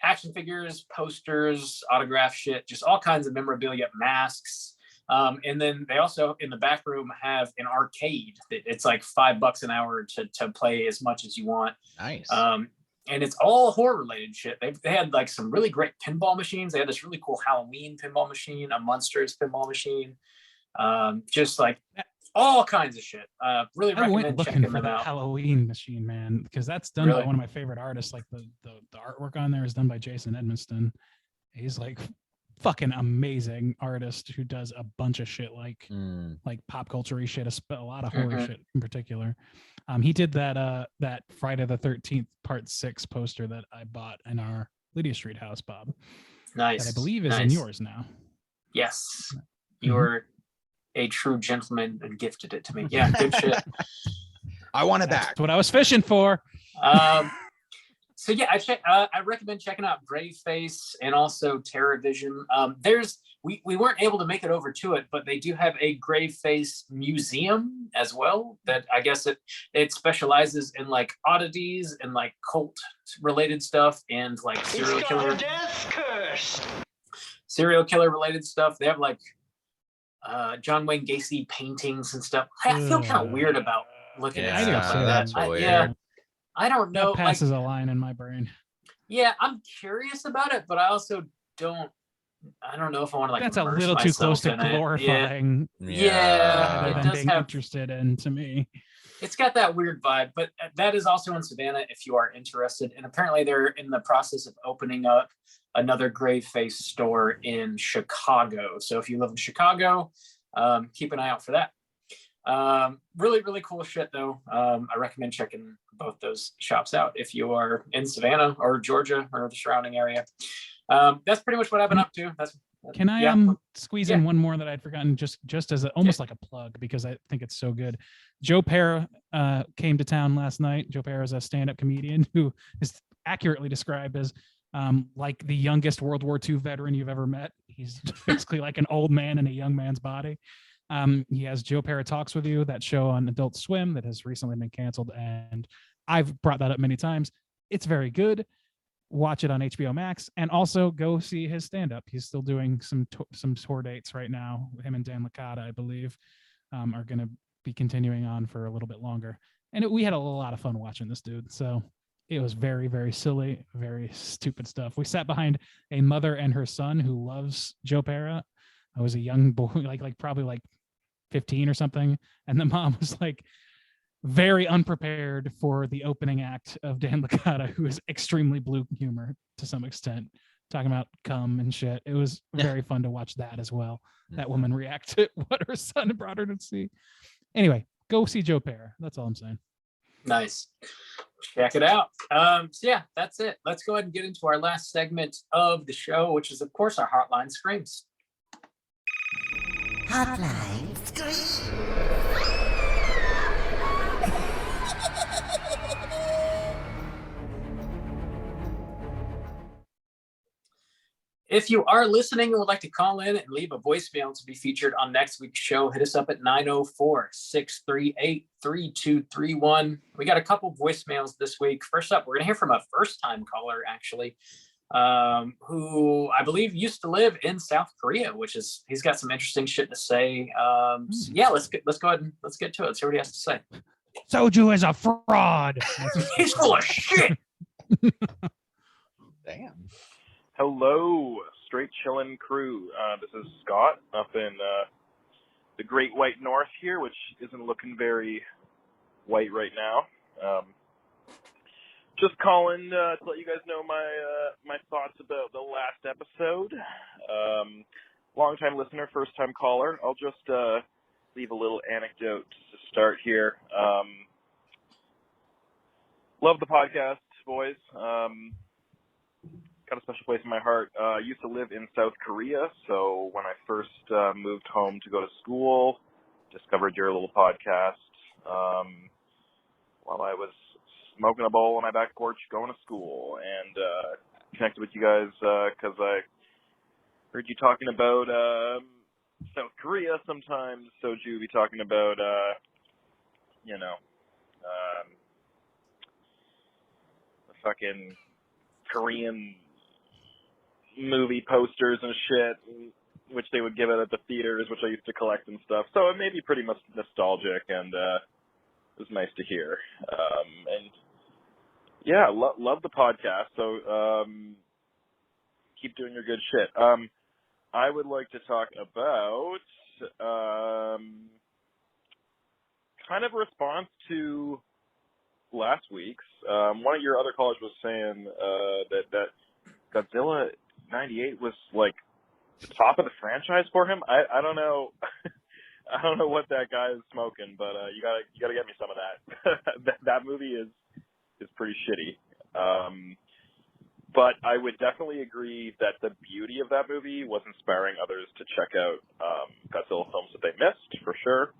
action figures, posters, autograph shit, just all kinds of memorabilia, masks. And then they also in the back room have an arcade. It's like $5 an hour to play as much as you want. Nice. And it's all horror related shit. They had like some really great pinball machines. They had this really cool Halloween pinball machine, a Munsters pinball machine, just like all kinds of shit. Really recommend checking them out. Halloween machine, man, because that's done by one of my favorite artists. Like the artwork on there is done by Jason Edmiston. He's like fucking amazing artist who does a bunch of shit like pop culture shit, a lot of horror shit in particular. He did that Friday the 13th Part 6 poster that I bought in our Lydia Street house, Bob. Nice. That I believe is in yours now. Yes. You're a true gentleman and gifted it to me. Yeah, good shit. I want it back. That's what I was fishing for. So yeah, I recommend checking out Brave Face and also TerraVision. We weren't able to make it over to it, but they do have a Grave Face museum as well. That I guess it specializes in like oddities and like cult related stuff and like serial killer related stuff. They have like John Wayne Gacy paintings and stuff. I feel kind of weird about looking at stuff like that. I don't know. That passes a line in my brain. Yeah, I'm curious about it, but I also don't. I don't know if I want to like. That's a little too close to glorifying. Yeah, rather than being interested in to me. It's got that weird vibe, but that is also in Savannah if you are interested. And apparently they're in the process of opening up another Grave Face store in Chicago. So if you live in Chicago, keep an eye out for that. Really, really cool shit though. I recommend checking both those shops out if you are in Savannah or Georgia or the surrounding area. That's pretty much what I've been up to. Can I squeeze in one more that I'd forgotten just as almost like a plug because I think it's so good. Joe Pera came to town last night. Joe Pera is a stand-up comedian who is accurately described as like the youngest World War II veteran you've ever met. He's basically like an old man in a young man's body. He has Joe Pera Talks With You, that show on Adult Swim that has recently been canceled, and I've brought that up many times. It's very good. Watch it on HBO Max, and also go see his stand-up. He's still doing some tour dates right now. Him and Dan Licata, I believe, are going to be continuing on for a little bit longer. And we had a lot of fun watching this dude. So it was very, very silly, very stupid stuff. We sat behind a mother and her son who loves Joe Pera. I was a young boy, like probably like 15 or something, and the mom was like very unprepared for the opening act of Dan Licata, who is extremely blue humor to some extent, talking about cum and shit. It was very fun to watch that as well. That woman react to what her son brought her to see. Anyway, go see Joe Pera. That's all I'm saying. Nice. Check it out. So yeah, that's it. Let's go ahead and get into our last segment of the show, which is of course our Hotline Screams. Hotline Scream. If you are listening and would like to call in and leave a voicemail to be featured on next week's show, hit us up at 904-638-3231. We got a couple voicemails this week. First up, we're going to hear from a first-time caller, actually, who I believe used to live in South Korea, he's got some interesting shit to say. So yeah, let's go ahead and let's get to it. Let's hear what he has to say. Soju is a fraud. He's full of shit. Damn. Hello, Straight Chillin' crew. This is Scott up in the Great White North here, which isn't looking very white right now. Just calling to let you guys know my thoughts about the last episode. Long-time listener, first-time caller. I'll just leave a little anecdote to start here. Love the podcast, boys. Got a special place in my heart. I used to live in South Korea, so when I first moved home to go to school, discovered your little podcast while I was smoking a bowl on my back porch going to school, and connected with you guys because I heard you talking about South Korea sometimes. Soju be talking about, the fucking Korean movie posters and shit, which they would give it at the theaters, which I used to collect and stuff. So it made me pretty much nostalgic, and it was nice to hear. And yeah, love the podcast. So keep doing your good shit. I would like to talk about kind of a response to last week's. One of your other callers was saying that Godzilla 98 was like top of the franchise for him. I don't know. I don't know what that guy is smoking, but you gotta get me some of that. that movie is pretty shitty. But I would definitely agree that the beauty of that movie was inspiring others to check out Godzilla films that they missed, for sure.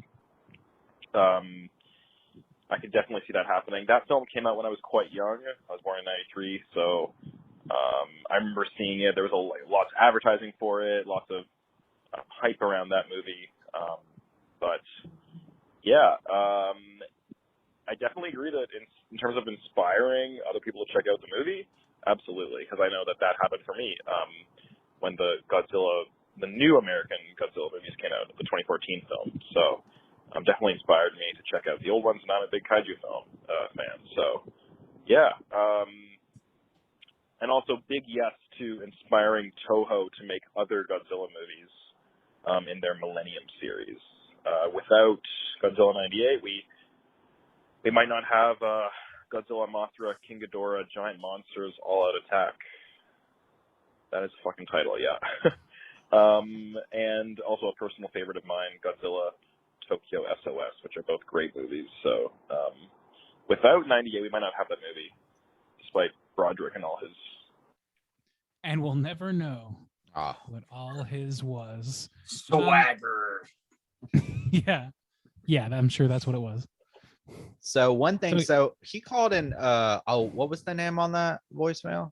I could definitely see that happening. That film came out when I was quite young. I was born in 93, so I remember seeing it. There was lots of advertising for it, lots of hype around that movie. But yeah, I definitely agree that in terms of inspiring other people to check out the movie, absolutely, because I know that happened for me when the new American Godzilla movies came out, the 2014 film. So definitely inspired me to check out the old ones, and I'm a big kaiju film fan. So yeah, and also big yes to inspiring Toho to make other Godzilla movies in their Millennium series. Without Godzilla 98, we might not have Godzilla, Mothra, King Ghidorah, Giant Monsters, All-Out Attack. That is a fucking title, yeah. And also a personal favorite of mine, Godzilla, Tokyo SOS, which are both great movies. So without 98, we might not have that movie, despite Broderick and all his... And we'll never know what all his was. Swagger. Yeah, I'm sure that's what it was. So one thing, so he called in, what was the name on that voicemail?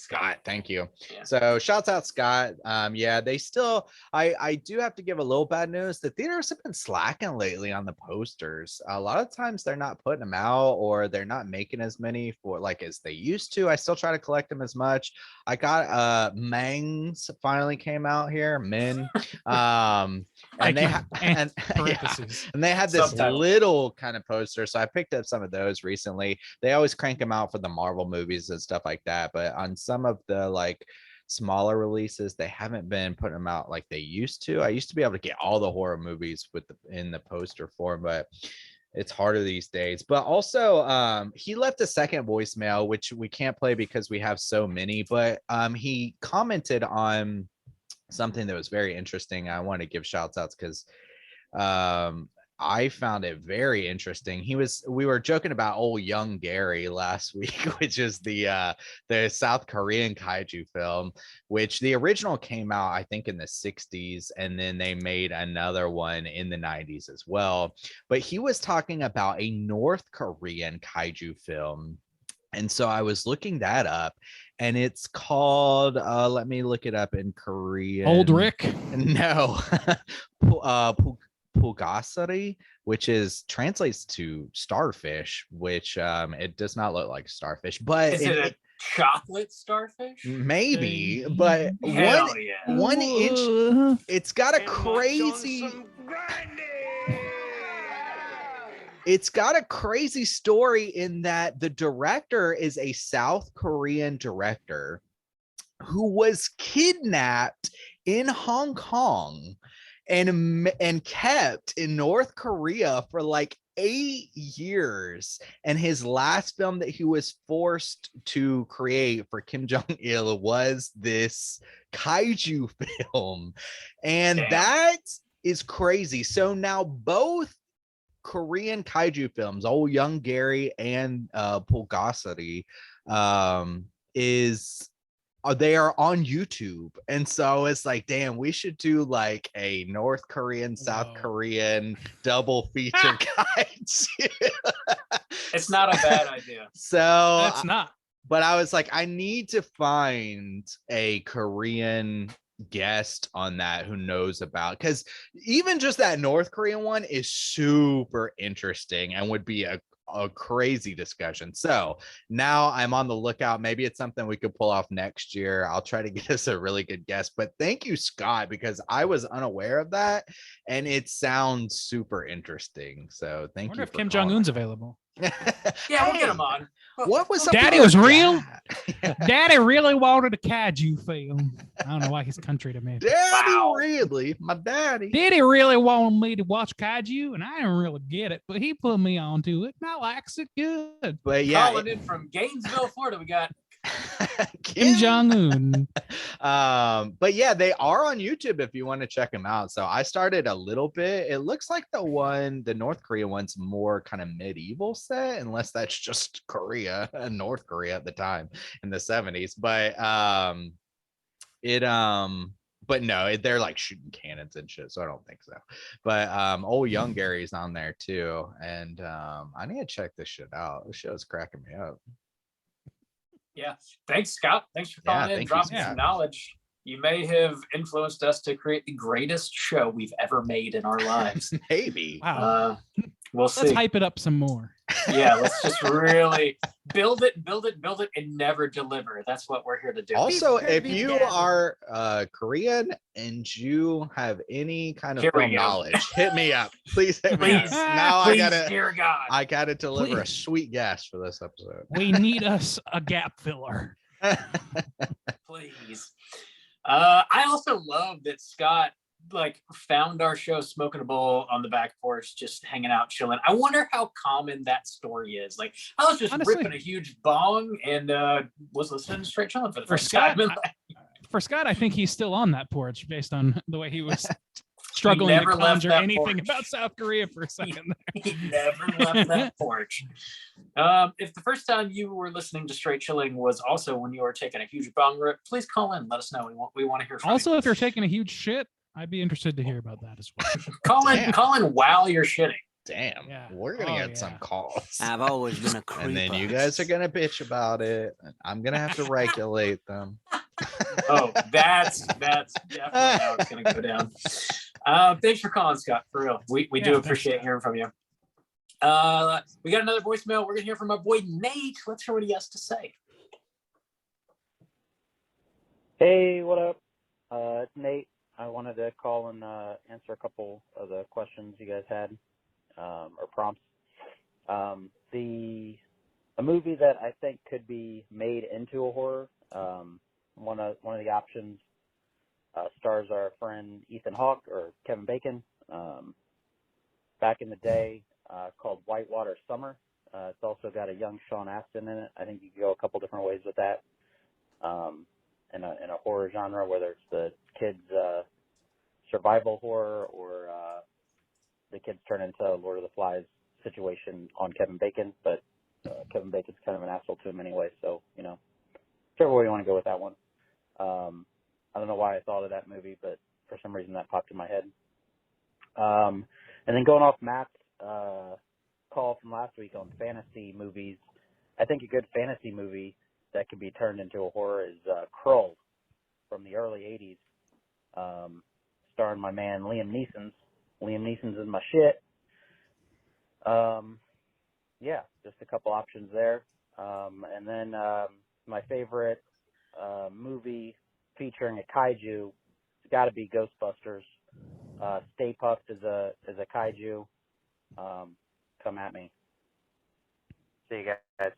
Scott, thank you. Yeah. So shouts out Scott. Yeah, they still, I do have to give a little bad news. The theaters have been slacking lately on the posters. A lot of times they're not putting them out, or they're not making as many for like as they used to. I still try to collect them as much. I got Mangs finally came out here, Men. And they and they had this little kind of poster, so I picked up some of those recently. They always crank them out for the Marvel movies and stuff like that, but on some of the like smaller releases, they haven't been putting them out like they used to. I used to be able to get all the horror movies in the poster form, but it's harder these days. But also he left a second voicemail, which we can't play because we have so many, but he commented on something that was very interesting. I want to give shouts outs because I found it very interesting. We were joking about old young Gary last week, which is the South Korean kaiju film, which the original came out, I think, in the 60s, and then they made another one in the 90s as well. But he was talking about a North Korean kaiju film. And so I was looking that up, and it's called, let me look it up in Korean. Old Rick? No. Pugasari, which translates to starfish, which it does not look like starfish, but is it a chocolate starfish? Maybe, but one inch. It's got a crazy. It's got a crazy story in that the director is a South Korean director who was kidnapped in Hong Kong and kept in North Korea for like 8 years. And his last film that he was forced to create for Kim Jong-il was this kaiju film. And that is crazy. So now both Korean kaiju films, old young Gary and Pugasari, they are on YouTube. And so it's like, damn, we should do like a North Korean, South Korean double feature kaiju. It's not a bad idea. So that's not. But I was like, I need to find a Korean guest on that who knows about, because even just that North Korean one is super interesting and would be a crazy discussion. So now I'm on the lookout. Maybe it's something we could pull off next year. I'll try to get us a really good guest. But thank you, Scott, because I was unaware of that, and it sounds super interesting. So thank you. I wonder if Kim Jong-un's available. Yeah, we'll get him on. What was Daddy was real? Daddy really wanted a kaiju film. I don't know why he's country to me. Daddy really? My daddy. Daddy really wanted me to watch kaiju, and I didn't really get it, but he put me onto it, and I likes it good. But yeah. Calling in from Gainesville, Florida, we got Kim Jong-un. But yeah, they are on YouTube if you want to check them out. So I started a little bit. It looks like the North Korea one's more kind of medieval set, unless that's just Korea and North Korea at the time in the 70s. But no, they're like shooting cannons and shit, so I don't think so. But old young Gary's on there too, and I need to check this shit out. This show's cracking me up. Yeah, thanks, Scott. Thanks for calling in, thank you, dropping Scott. some knowledge. You may have influenced us to create the greatest show we've ever made in our lives. Maybe. Wow. We'll see. Let's hype it up some more. Yeah, let's just really build it, and never deliver. That's what we're here to do. Also, if you are Korean and you have any kind of Here we film go. knowledge, hit me up. Please hit me up. Please, Now please, I God. gotta deliver a Please. sweet guest for this episode. We need us a gap filler. Please. I also love that Scott found our show smoking a bowl on the back porch, just hanging out, chilling. I wonder how common that story is. Like, I was just Honestly, ripping a huge bong and was listening to Straight Chilling for the first Scott, time. For Scott, I think he's still on that porch based on the way he was struggling to never left conjure that anything porch. about South Korea for a second. He never left that porch. If the first time you were listening to Straight Chilling was also when you were taking a huge bong rip, please call in. Let us know. We want to hear from Also, you. if you're taking a huge shit, I'd be interested to hear about that as well. Call in while you're shitting. Damn, Yeah. we're gonna get some calls. I've always been a creeper. And then you guys are gonna bitch about it. And I'm gonna have to regulate them. Oh, that's definitely how it's gonna go down. Thanks for calling, Scott. For real, we do appreciate hearing from you. We got another voicemail. We're gonna hear from our boy Nate. Let's hear what he has to say. Hey, what up? It's Nate. I wanted to call and answer a couple of the questions you guys had, or prompts. A movie that I think could be made into a horror. One of the options stars our friend Ethan Hawke or Kevin Bacon. Back in the day, called Whitewater Summer. It's also got a young Sean Astin in it. I think you could go a couple different ways with that. In a horror genre, whether it's the kids survival horror or the kids turn into Lord of the Flies situation on Kevin Bacon, but Kevin Bacon's kind of an asshole to him anyway, so whichever way you want to go with that one. I don't know why I thought of that movie, but for some reason that popped in my head. And then going off Matt's call from last week on fantasy movies, I think a good fantasy movie that could be turned into a horror is Krull from the early 80s, starring my man Liam Neeson. Liam Neeson's is my shit. Yeah, just a couple options there. And then my favorite movie featuring a kaiju, it's got to be Ghostbusters. Stay Puft is a kaiju. Come at me. See you guys.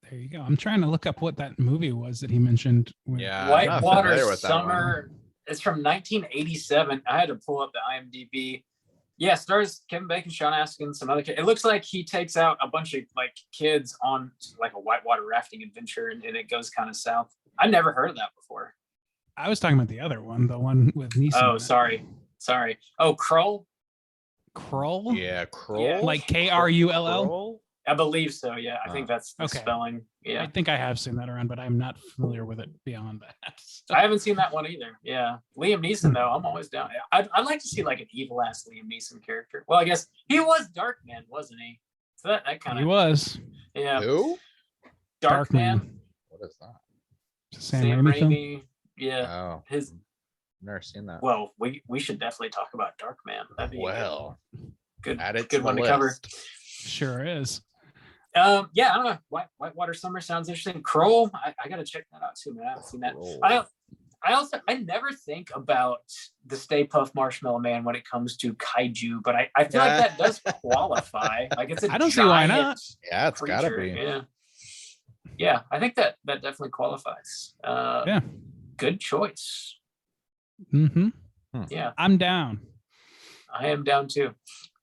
There you go. I'm trying to look up what that movie was that he mentioned. Yeah, Whitewater Summer. It's from 1987. I had to pull up the IMDb. Yeah, stars Kevin Bacon, Sean Astin, some other kids. It looks like he takes out a bunch of kids on a whitewater rafting adventure, and it goes kind of south. I never heard of that before. I was talking about the other one, the one with Neeson. Oh, sorry. Oh, Krull. Krull? Yeah, Krull. Yeah. Like Krull? I believe so. Yeah, I think that's the spelling. Yeah, I think I have seen that around, but I'm not familiar with it beyond that. So. I haven't seen that one either. Yeah, Liam Neeson though, I'm always down. I'd like to see an evil ass Liam Neeson character. Well, I guess he was Darkman, wasn't he? So that kind of. He was. Yeah. Who? Darkman. What is that? Sam Raimi film? Yeah. Oh, his. Never seen that. Well, we should definitely talk about Darkman. That'd be good one to cover. Sure is. Yeah, I don't know. Whitewater Summer sounds interesting. Krull, I gotta check that out too, man. I haven't seen that. I never think about the Stay Puft Marshmallow Man when it comes to kaiju, but I feel like that does qualify. It's a I don't see why not. Yeah, it's gotta be. Yeah, I think that definitely qualifies. Yeah, good choice. Mm-hmm. Yeah, I'm down. I am down too.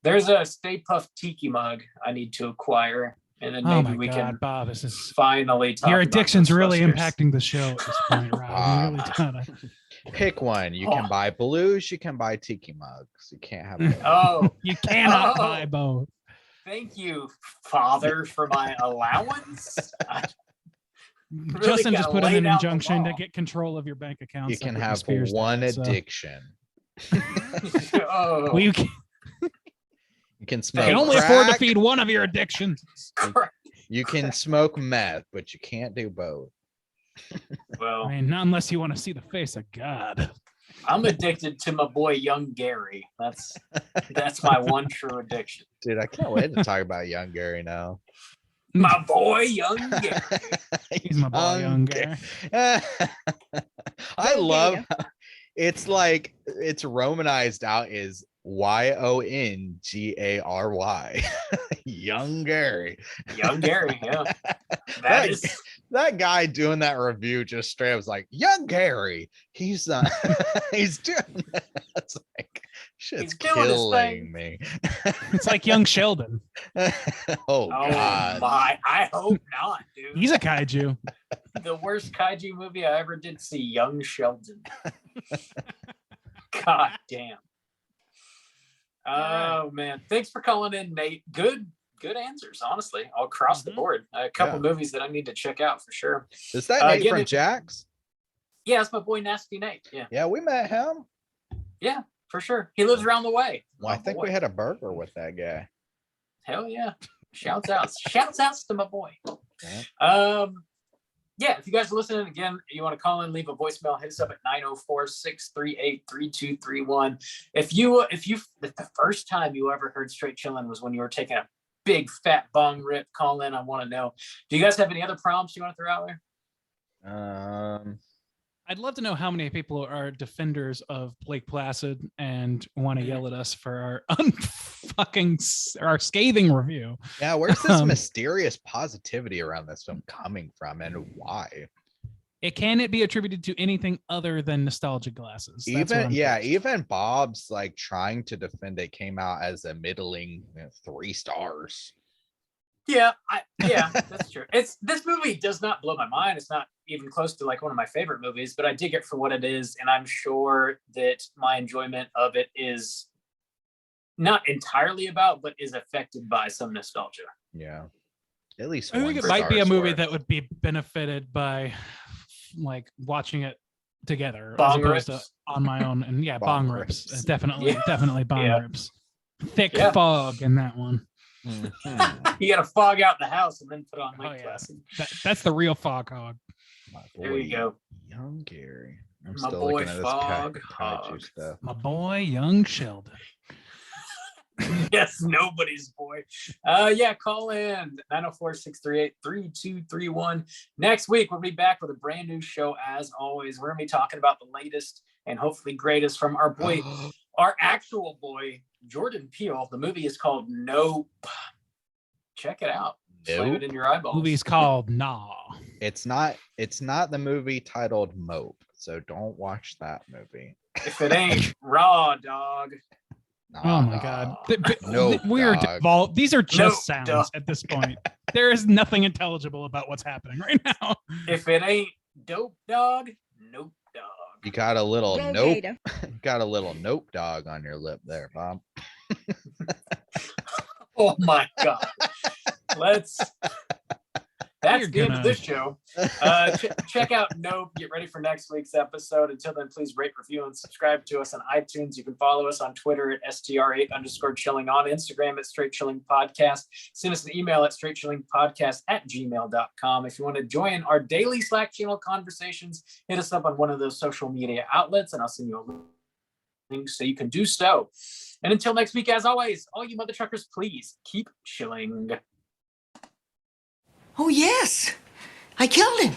There's a Stay Puft Tiki mug I need to acquire. And then Oh maybe my we God, can Bob, this is finally talk your about addiction's really Ghostbusters. impacting the show at this point, Rob. You really gotta. Pick one. You can buy blues. You can buy tiki mugs. You can't have both. Oh, You cannot Oh. buy both. thank you, Father, for my allowance. Really Justin just gotta put in lay an down the injuction to law. get control of your bank account. You can have one addiction. Oh, Well, you can You can smoke only afford to crack. feed one of your addictions. You can smoke meth, but you can't do both. well, I mean, not unless you want to see the face of God. I'm addicted to my boy Young Gary. That's my one true addiction. Dude, I can't wait to talk about young Gary now. My boy Young Gary. He's my boy, Young Gary. I love how it's like it's romanized out is Yongary. Young Gary. Young Gary, yeah. That is That guy doing that review just straight up was like, Young Gary. He's he's doing that. It's like shit's He's doing his killing thing. me. It's like young Sheldon. Oh God. my! I hope not, dude. He's a kaiju. The worst kaiju movie I ever did see. Young Sheldon. God damn. Oh man! Thanks for calling in, Nate. Good answers, honestly, all across the board. A couple movies that I need to check out for sure. Is that Nate from Jax? Yeah, it's my boy Nasty Nate. Yeah. Yeah, we met him. Yeah, for sure. He lives around the way. Well, I think we had a burger with that guy. Hell yeah. Shouts outs. Shouts outs to my boy. Yeah. Yeah, if you guys are listening again, you want to call in, leave a voicemail, hit us up at 904-638-3231. If the first time you ever heard Straight Chillin' was when you were taking a big fat bong rip, call in. I want to know. Do you guys have any other prompts you want to throw out there? I'd love to know how many people are defenders of Lake Placid and want to yell at us for our scathing review. Yeah, where's this mysterious positivity around this film coming from, and why? Can it be attributed to anything other than nostalgia glasses? Even Bob's like trying to defend it came out as a middling 3 stars. Yeah, that's true. This movie does not blow my mind. It's not even close to like one of my favorite movies, but I dig it for what it is, and I'm sure that my enjoyment of it is not entirely about, but is affected by some nostalgia. Yeah, at least I think it might be a movie that would be benefited by like watching it together Bong as opposed rips. to on my own. And yeah, bong rips. Definitely bong rips. Thick fog in that one. You gotta fog out the house and then put on Lake Placid. That's the real fog hog. There you go. Young Gary. I'm My still boy looking at this Fog kaiju Hog. stuff. My boy, Young Sheldon. Yes, nobody's boy. Yeah, call in 904-638-3231. Next week, we'll be back with a brand new show. As always, we're gonna be talking about the latest and hopefully greatest from our boy, our actual boy, Jordan Peele. The movie is called Nope. Check it out. Slam it in your eyeballs. The movie's called Nah. It's not the movie titled Mope, so don't watch that movie. If it ain't Raw Dog. Oh my God. Nope, We're dog. devolved. These are just Nope, sounds dog. at this point. There is nothing intelligible about what's happening right now. If it ain't Dope Dog, Nope Dog. You got a little Go nope. Gator. Got a little nope dog on your lip there, Bob. Oh my God. That's You're the end gonna- of this show. Check out Nope. Get ready for next week's episode. Until then, please rate, review, and subscribe to us on iTunes. You can follow us on Twitter at STR8_chilling, on Instagram at Straight Chilling Podcast. Send us an email at straightchillingpodcast@gmail.com. If you want to join our daily Slack channel conversations, hit us up on one of those social media outlets, and I'll send you a link so you can do so. And until next week, as always, all you mother truckers, please keep chilling. Oh, yes. I killed him.